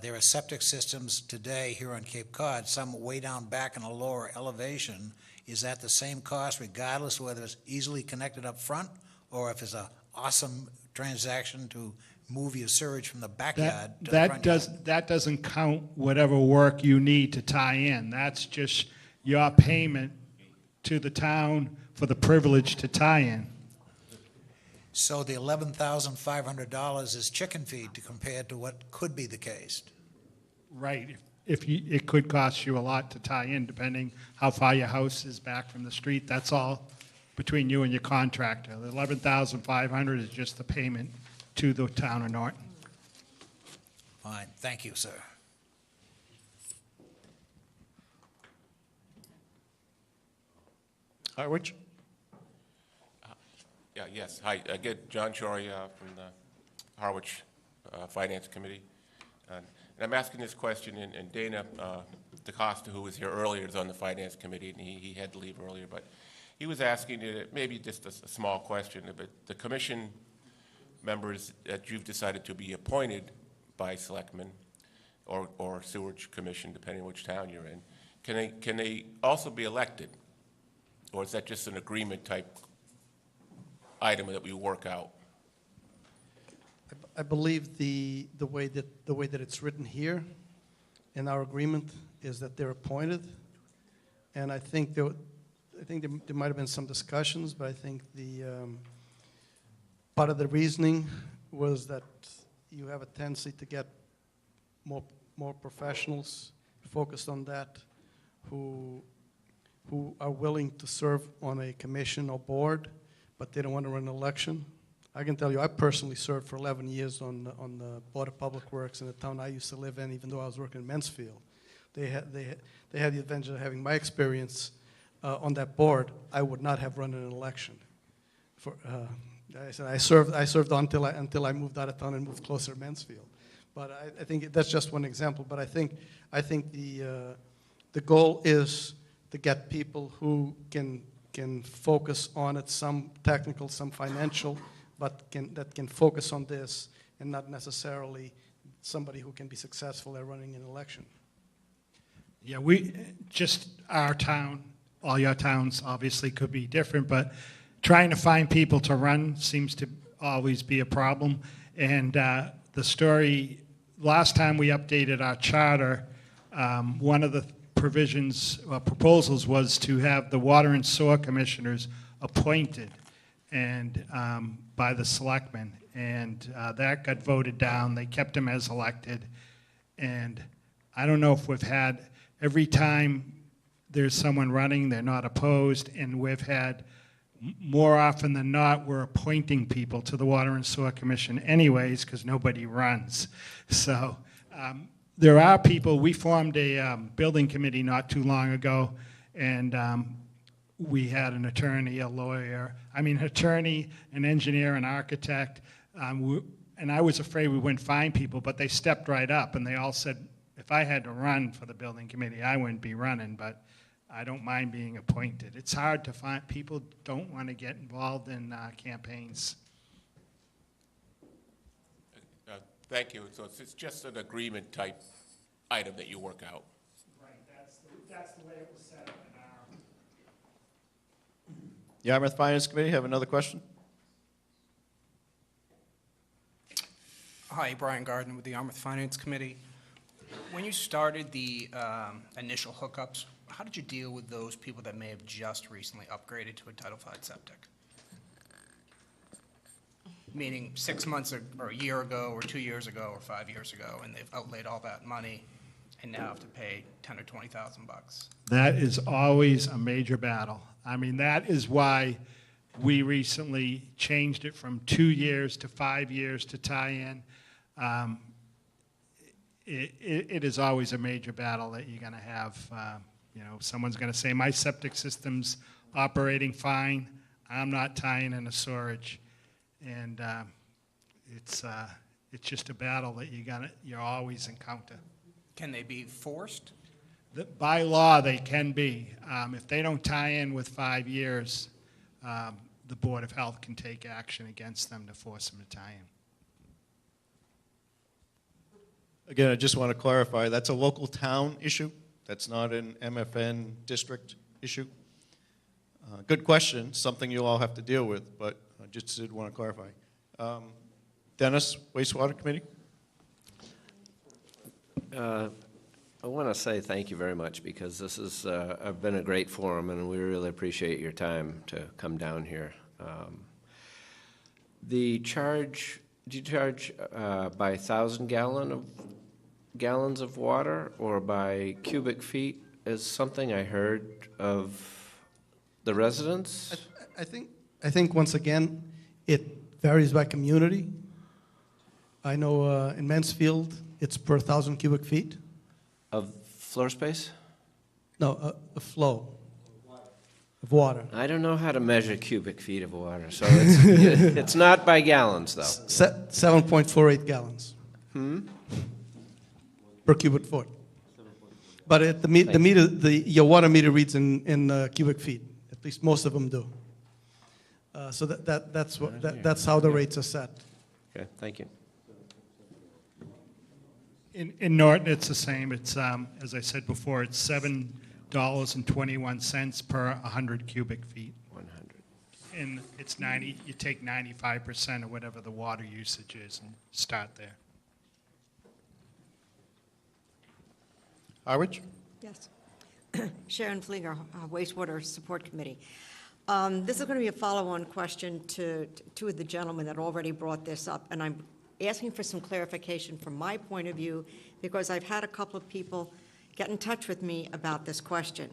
there are septic systems today here on Cape Cod, some way down back in a lower elevation. Is that the same cost regardless of whether it's easily connected up front or if it's an awesome transaction to move your sewage from the backyard to the front yard? That doesn't count whatever work you need to tie in. That's just your payment to the town for the privilege to tie in. So the $11,500 is chicken feed compared to what could be the case. Right. It could cost you a lot to tie in, depending how far your house is back from the street. That's all between you and your contractor. The $11,500 is just the payment to the town of Norton. Fine. Thank you, sir. Harwich? Yes. Hi. Again, John Chory from the Harwich Finance Committee. And I'm asking this question, and Dana DeCosta, who was here earlier, is on the Finance Committee, and he had to leave earlier, but he was asking maybe just a small question, but the commission members that you've decided to be appointed by selectmen or sewerage commission, depending on which town you're in, can they also be elected? Or is that just an agreement type item that we work out? I believe the way that it's written here in our agreement is that they're appointed, and I think there might have been some discussions, but I think the part of the reasoning was that you have a tendency to get more professionals focused on that who are willing to serve on a commission or board, but they don't want to run an election. I can tell you, I personally served for 11 years on the Board of Public Works in the town I used to live in, even though I was working in Mansfield. They had the advantage of having my experience on that board. I would not have run an election. I served until I moved out of town and moved closer to Mansfield. But I think that's just one example. But I think the goal is to get people who can focus on it, some technical, some financial, but that can focus on this and not necessarily somebody who can be successful at running an election. Yeah, just our town, all your towns obviously could be different, but trying to find people to run seems to always be a problem. And the story, last time we updated our charter, one of the proposals was to have the water and sewer commissioners appointed and by the selectmen, and that got voted down. They kept them as elected, and I don't know if we've had, every time there's someone running, they're not opposed, and we've had, more often than not, we're appointing people to the Water and Sewer Commission anyways, because nobody runs. So there are people. We formed a building committee not too long ago, and we had an attorney, attorney, an engineer, an architect, and I was afraid we wouldn't find people, but they stepped right up, and they all said, if I had to run for the building committee, I wouldn't be running, but I don't mind being appointed. It's hard to find, people don't want to get involved in campaigns. Thank you. So it's just an agreement type item that you work out. Right, that's the way it was set up in our... Yarmouth Finance Committee, have another question? Hi, Brian Gardner with the Yarmouth Finance Committee. When you started the initial hookups, how did you deal with those people that may have just recently upgraded to a Title V septic? Meaning 6 months or a year ago, or 2 years ago, or 5 years ago, and they've outlaid all that money and now have to pay $10,000 or $20,000. That is always a major battle. I mean, that is why we recently changed it from 2 years to 5 years to tie in. It is always a major battle that you're going to have. Someone's going to say, my septic system's operating fine. I'm not tying in a storage. And it's just a battle that you always encounter. Can they be forced? By law, they can be. If they don't tie in with 5 years, the Board of Health can take action against them to force them to tie in. Again, I just want to clarify, that's a local town issue. That's not an MFN district issue. Good question, something you'll all have to deal with, but I just did want to clarify. Dennis, Wastewater Committee? I want to say thank you very much, because this has been a great forum, and we really appreciate your time to come down here. Do you charge by 1,000 gallons of water, or by cubic feet, is something I heard of the residents? I think once again, it varies by community. I know in Mansfield, it's per 1,000 cubic feet. Of floor space? No, a flow of water. I don't know how to measure cubic feet of water, so it's not by gallons, though. 7.48 gallons. Per cubic foot. But your water meter reads in cubic feet. At least most of them do. So that's how the rates are set. Okay, thank you. In Norton, it's the same. It's as I said before, it's $7.21 per 100 cubic feet. 100. And it's 90. You take 95% of whatever the water usage is and start there. Harwich? Yes. Sharon Flieger, Wastewater Support Committee. This is going to be a follow-on question to two of the gentlemen that already brought this up, and I'm asking for some clarification from my point of view, because I've had a couple of people get in touch with me about this question.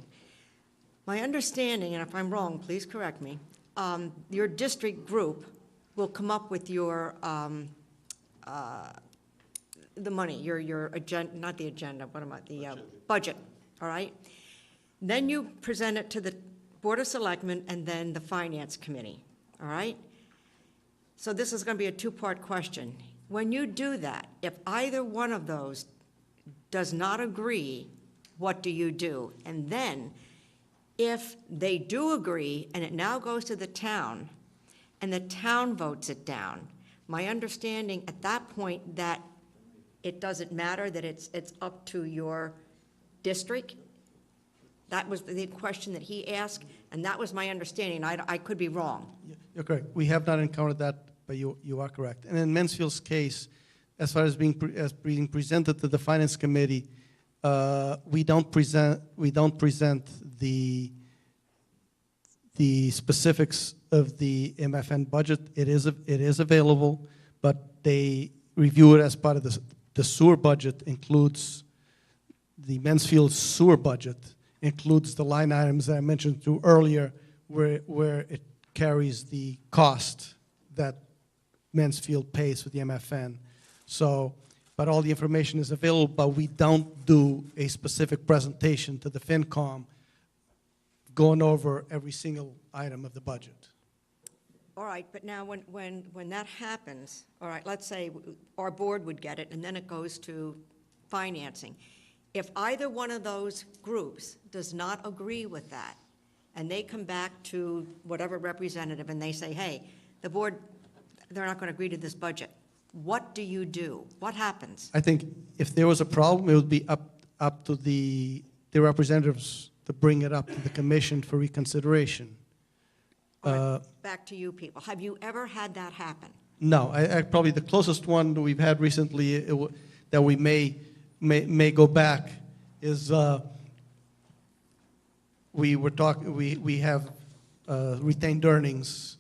My understanding, and if I'm wrong, please correct me, your district group will come up with your the money, your agenda, not the agenda, what am I, the budget, all right? Then you present it to the Board of Selectmen and then the Finance Committee, all right? So this is going to be a two-part question. When you do that, if either one of those does not agree, what do you do? And then, If they do agree, and it now goes to the town, and the town votes it down, my understanding at that point that it doesn't matter, that it's up to your district? That was the question that he asked, and that was my understanding. I could be wrong. You're correct. We have not encountered that, but you are correct. And in Mansfield's case, as far as being presented to the Finance Committee, we don't present the specifics of the MFN budget. It is available, but they review it as part of the sewer budget. Includes the Mansfield sewer budget, includes the line items that I mentioned to earlier, where it carries the cost that Mansfield pays for the MFN. So, but all the information is available, but we don't do a specific presentation to the FinCom going over every single item of the budget. All right, but now when that happens, all right, let's say our board would get it, and then it goes to financing. If either one of those groups does not agree with that, and they come back to whatever representative and they say, hey, the board, they're not going to agree to this budget, what do you do? What happens? I think if there was a problem, it would be up to the representatives to bring it up to the commission for reconsideration. Back to you people. Have you ever had that happen? No, I probably the closest one that we've had recently that we may go back is we have retained earnings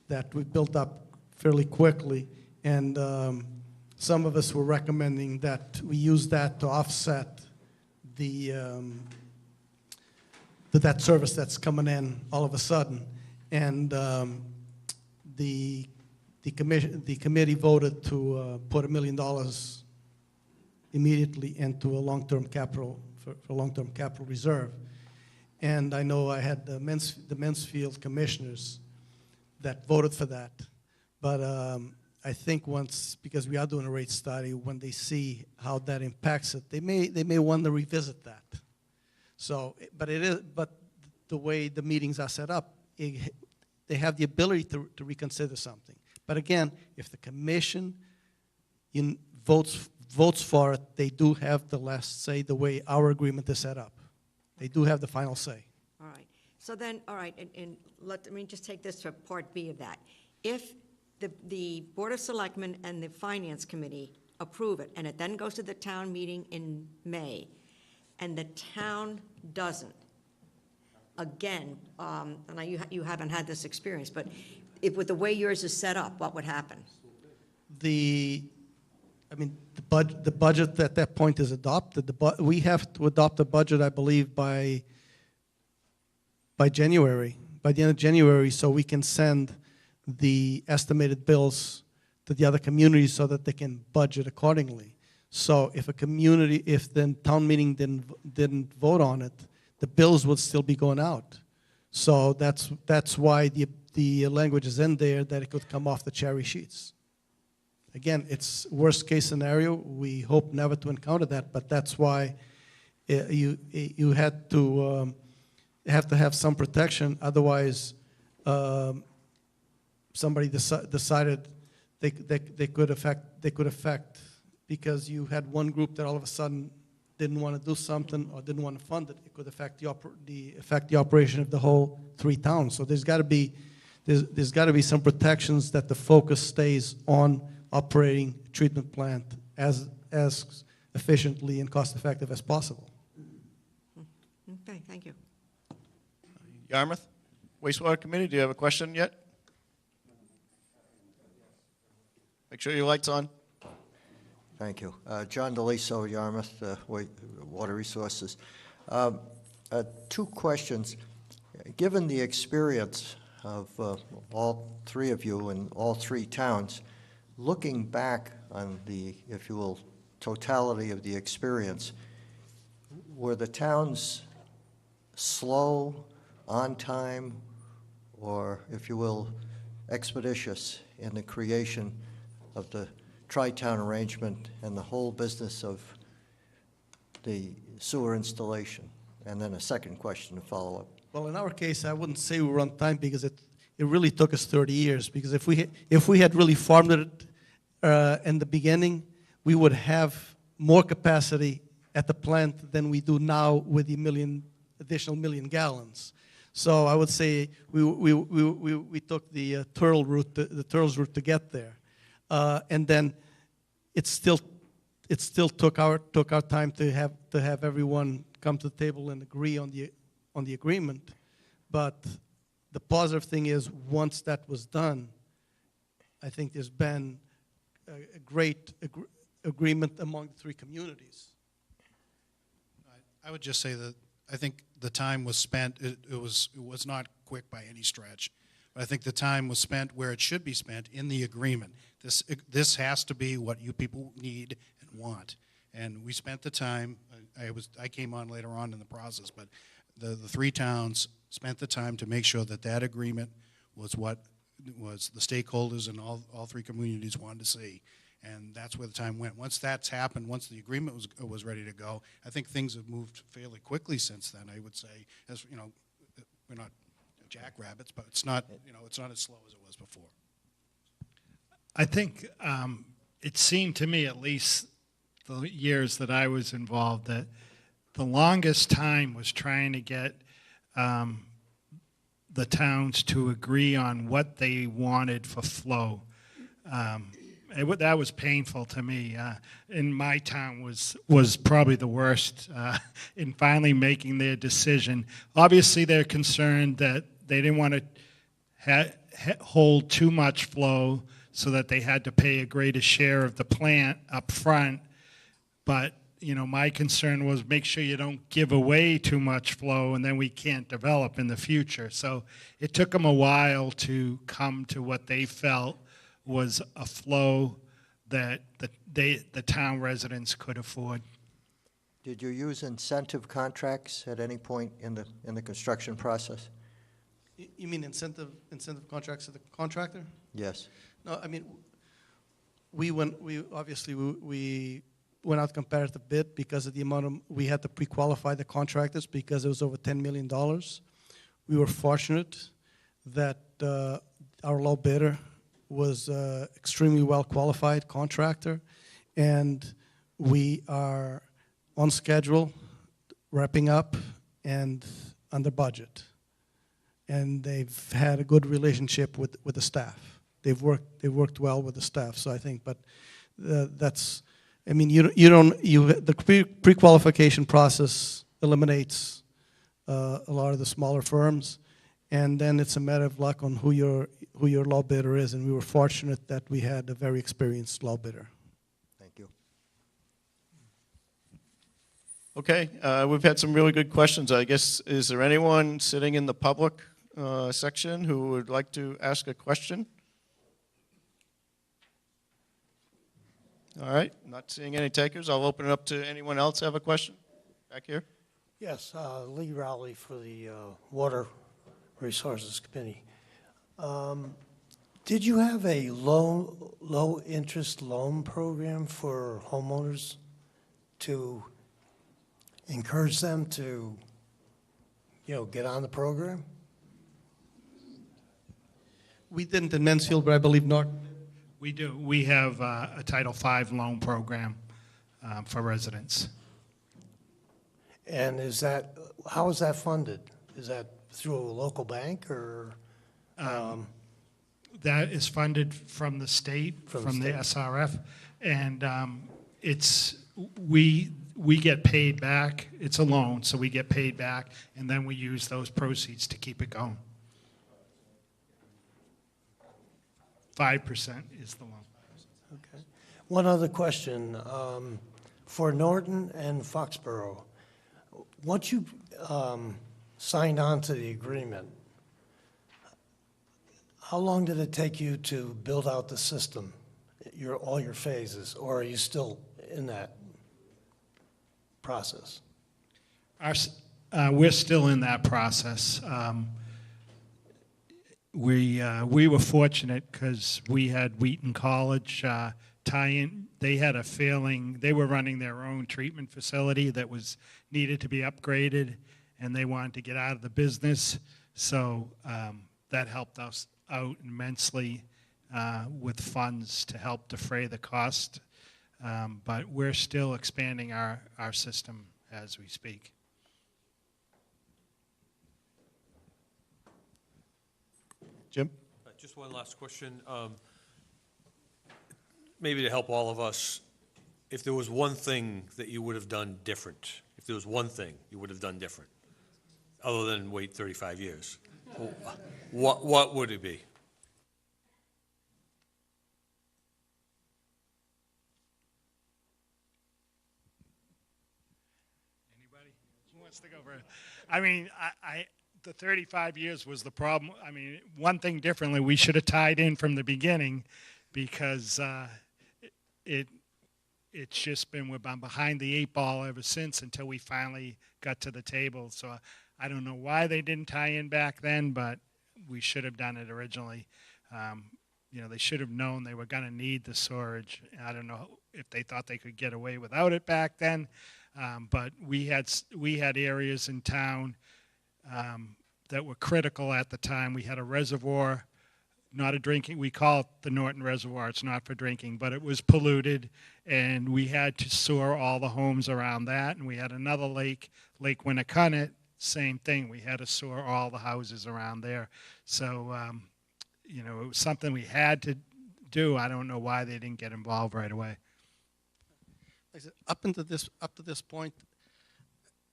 that we built up fairly quickly, and some of us were recommending that we use that to offset the debt service that's coming in all of a sudden, and the committee voted to put $1 million immediately into a long-term capital for long-term capital reserve. And I know I had the Mansfield commissioners that voted for that, but I think once, because we are doing a rate study, when they see how that impacts it, they may want to revisit that. So, but the way the meetings are set up, they have the ability to reconsider something. But again, if the commission votes for it, they do have the last say the way our agreement is set up. They do have the final say. All right. So then, all right, and let me just take this to part B of that. If the Board of Selectmen and the Finance Committee approve it, and it then goes to the town meeting in May, and the town doesn't, again, and you haven't had this experience, but if with the way yours is set up, what would happen? The budget at that point is adopted. We have to adopt the budget, I believe, by January, by the end of January, so we can send the estimated bills to the other communities so that they can budget accordingly. So if the town meeting didn't vote on it, the bills would still be going out. So that's why the language is in there that it could come off the cherry sheets. Again, it's worst case scenario. We hope never to encounter that, but that's why you have to have some protection. Otherwise, somebody decided they could affect because you had one group that all of a sudden didn't want to do something or didn't want to fund it. It could affect the operation of the whole 3 towns. So there's got to be some protections that the focus stays on operating a treatment plant as efficiently and cost effective as possible. Okay, thank you. Yarmouth, Wastewater Committee, do you have a question yet? Make sure your light's on. Thank you. John DeLiso, Yarmouth, Water Resources. 2 questions. Given the experience of all 3 of you in all 3 towns, looking back on the, if you will, totality of the experience, were the towns slow, on time, or, if you will, expeditious in the creation of the tri-town arrangement and the whole business of the sewer installation? And then a second question to follow up. Well, in our case, I wouldn't say we were on time because it really took us 30 years. Because if we had really farmed it in the beginning, we would have more capacity at the plant than we do now with the additional million gallons. So I would say we took the turtles route to get there, and then it still took our time to have everyone come to the table and agree on the agreement. But the positive thing is, once that was done, I think there's been a great agreement among the three communities. I would just say that I think the time was spent, it was not quick by any stretch, but I think the time was spent where it should be spent, in the agreement. This has to be what you people need and want. And we spent the time, I came on later on in the process, but the three towns spent the time to make sure that that agreement was what was the stakeholders and all three communities wanted to see. And that's where the time went. Once that's happened, once the agreement was ready to go, I think things have moved fairly quickly since then, I would say. As you know, we're not jackrabbits, but it's not, it's not as slow as it was before. I think it seemed to me, at least the years that I was involved, that the longest time was trying to get the towns to agree on what they wanted for flow. That was painful to me. And my town was probably the worst in finally making their decision. Obviously, they're concerned that they didn't want to hold too much flow so that they had to pay a greater share of the plant up front. But my concern was make sure you don't give away too much flow and then we can't develop in the future. So it took them a while to come to what they felt was a flow that the town residents could afford. Did you use incentive contracts at any point in the construction process? You mean incentive contracts to the contractor? Yes. No, I mean, we went out competitive bid because of the amount we had to pre-qualify the contractors because it was over $10 million. We were fortunate that our low bidder was extremely well qualified contractor, and we are on schedule, wrapping up, and under budget. And they've had a good relationship with the staff. They've worked well with the staff. So I think, but that's, I mean, the pre-qualification process eliminates a lot of the smaller firms, and then it's a matter of luck on who your low bidder is. And we were fortunate that we had a very experienced low bidder. Thank you. Okay, we've had some really good questions. I guess, is there anyone sitting in the public section who would like to ask a question? All right, not seeing any takers. I'll open it up to anyone else have a question back here. Yes, Lee Rowley for the Water Resources Committee. Did you have a low interest loan program for homeowners to encourage them to, get on the program? We didn't in Mansfield, but I believe Norton. We do. We have a Title V loan program for residents. And how is that funded? Is that through a local bank or? That is funded from the state, from the SRF, and we get paid back. It's a loan, so we get paid back, and then we use those proceeds to keep it going. 5% is the loan. Okay. One other question. For Norton and Foxborough, once you signed on to the agreement, how long did it take you to build out the system, all your phases, or are you still in that process? We're still in that process. We were fortunate because we had Wheaton College tie-in. They had a failing. They were running their own treatment facility that needed to be upgraded, and they wanted to get out of the business. So that helped us out immensely with funds to help defray the cost. But we're still expanding our system as we speak. Jim? Just one last question. Maybe to help all of us, if there was one thing that you would have done different, if there was one thing you would have done different, other than wait 35 years, what would it be? Anybody who wants to go first? I mean, the 35 years was the problem. I mean, one thing differently, we should have tied in from the beginning, because it's just been, we've been behind the 8 ball ever since until we finally got to the table. So I don't know why they didn't tie in back then, but we should have done it originally. You know, they should have known they were going to need the storage. I don't know if they thought they could get away without it back then, but we had areas in town that were critical at the time. We had a reservoir, not a drinking, we call it the Norton Reservoir, it's not for drinking, but it was polluted, and we had to sewer all the homes around that. And we had another lake, Lake Winnicunnet, same thing, we had to sewer all the houses around there. So, you know, it was something we had to do. I don't know why they didn't get involved right away. Like I said, up to this point,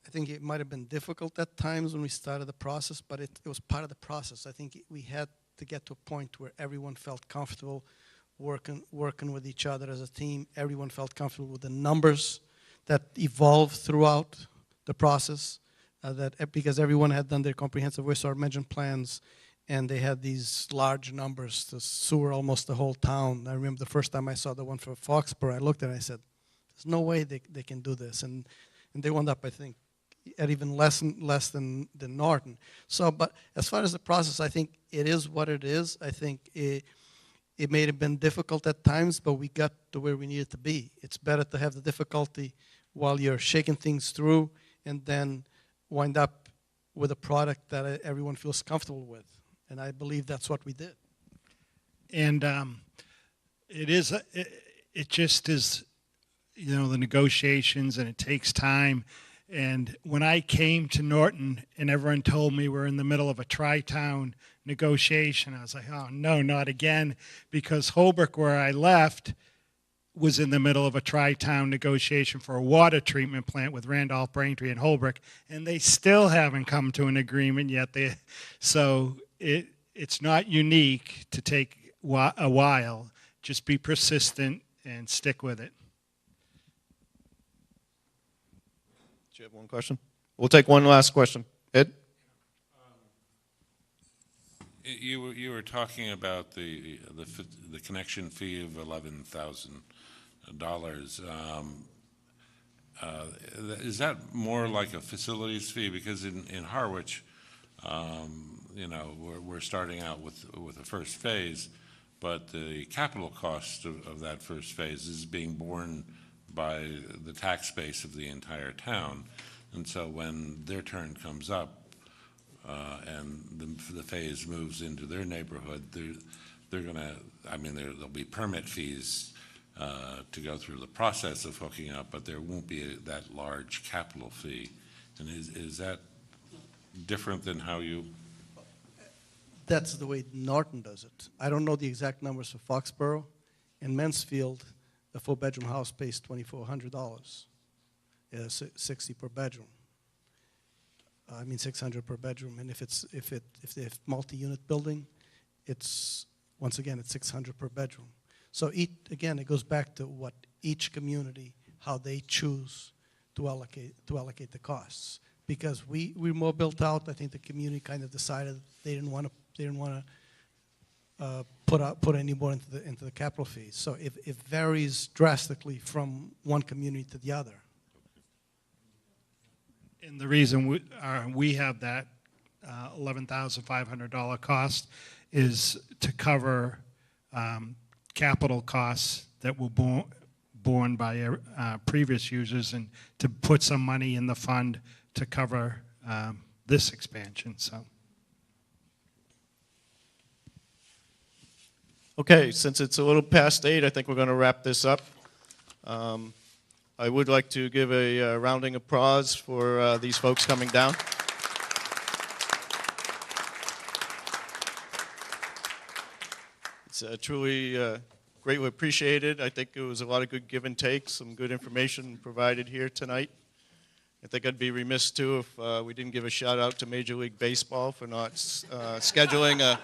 I think it might have been difficult at times when we started the process, but it was part of the process. I think we had to get to a point where everyone felt comfortable working with each other as a team. Everyone felt comfortable with the numbers that evolved throughout the process, because everyone had done their comprehensive wastewater management plans, and they had these large numbers to sewer almost the whole town. I remember the first time I saw the one for Foxborough, I looked at it and I said, there's no way they can do this. And they wound up, I think, at even less than Norton. So, but as far as the process, I think it is what it is. I think it may have been difficult at times, but we got to where we needed to be. It's better to have the difficulty while you're shaking things through and then wind up with a product that everyone feels comfortable with. And I believe that's what we did. And it just is, you know, the negotiations, and it takes time. And when I came to Norton and everyone told me we're in the middle of a tri-town negotiation, I was like, oh no, not again, because Holbrook, where I left, was in the middle of a tri-town negotiation for a water treatment plant with Randolph, Braintree, and Holbrook, and they still haven't come to an agreement yet. So it's not unique to take a while. Just be persistent and stick with it. Do you have one question? We'll take one last question. Ed? You were talking about the connection fee of $11,000. Is that more like a facilities fee? Because in Harwich, you know, we're starting out with the first phase, but the capital cost of that first phase is being borne by the tax base of the entire town. And so when their turn comes up and the phase moves into their neighborhood, they're going to, I mean, there'll be permit fees to go through the process of hooking up, but there won't be that large capital fee. And is that different than how you? That's the way Norton does it. I don't know the exact numbers for Foxborough. In Mansfield, a 4-bedroom house pays $2,400, $60 per bedroom. I mean $600 per bedroom, and if they have multi-unit building, it's once again it's $600 per bedroom. So again, it goes back to what each community, how they choose to allocate the costs. Because we're more built out, I think the community kind of decided they didn't want to put any more into the capital fees. So it varies drastically from one community to the other. And the reason we have that $11,500 cost is to cover capital costs that were borne by previous users, and to put some money in the fund to cover this expansion, so. Okay, since it's a little past 8, I think we're going to wrap this up. I would like to give a rounding applause for these folks coming down. It's truly greatly appreciated. I think it was a lot of good give and take, some good information provided here tonight. I think I'd be remiss, too, if we didn't give a shout-out to Major League Baseball for not scheduling a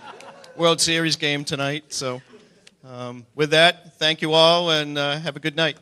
World Series game tonight. So with that, thank you all, and have a good night.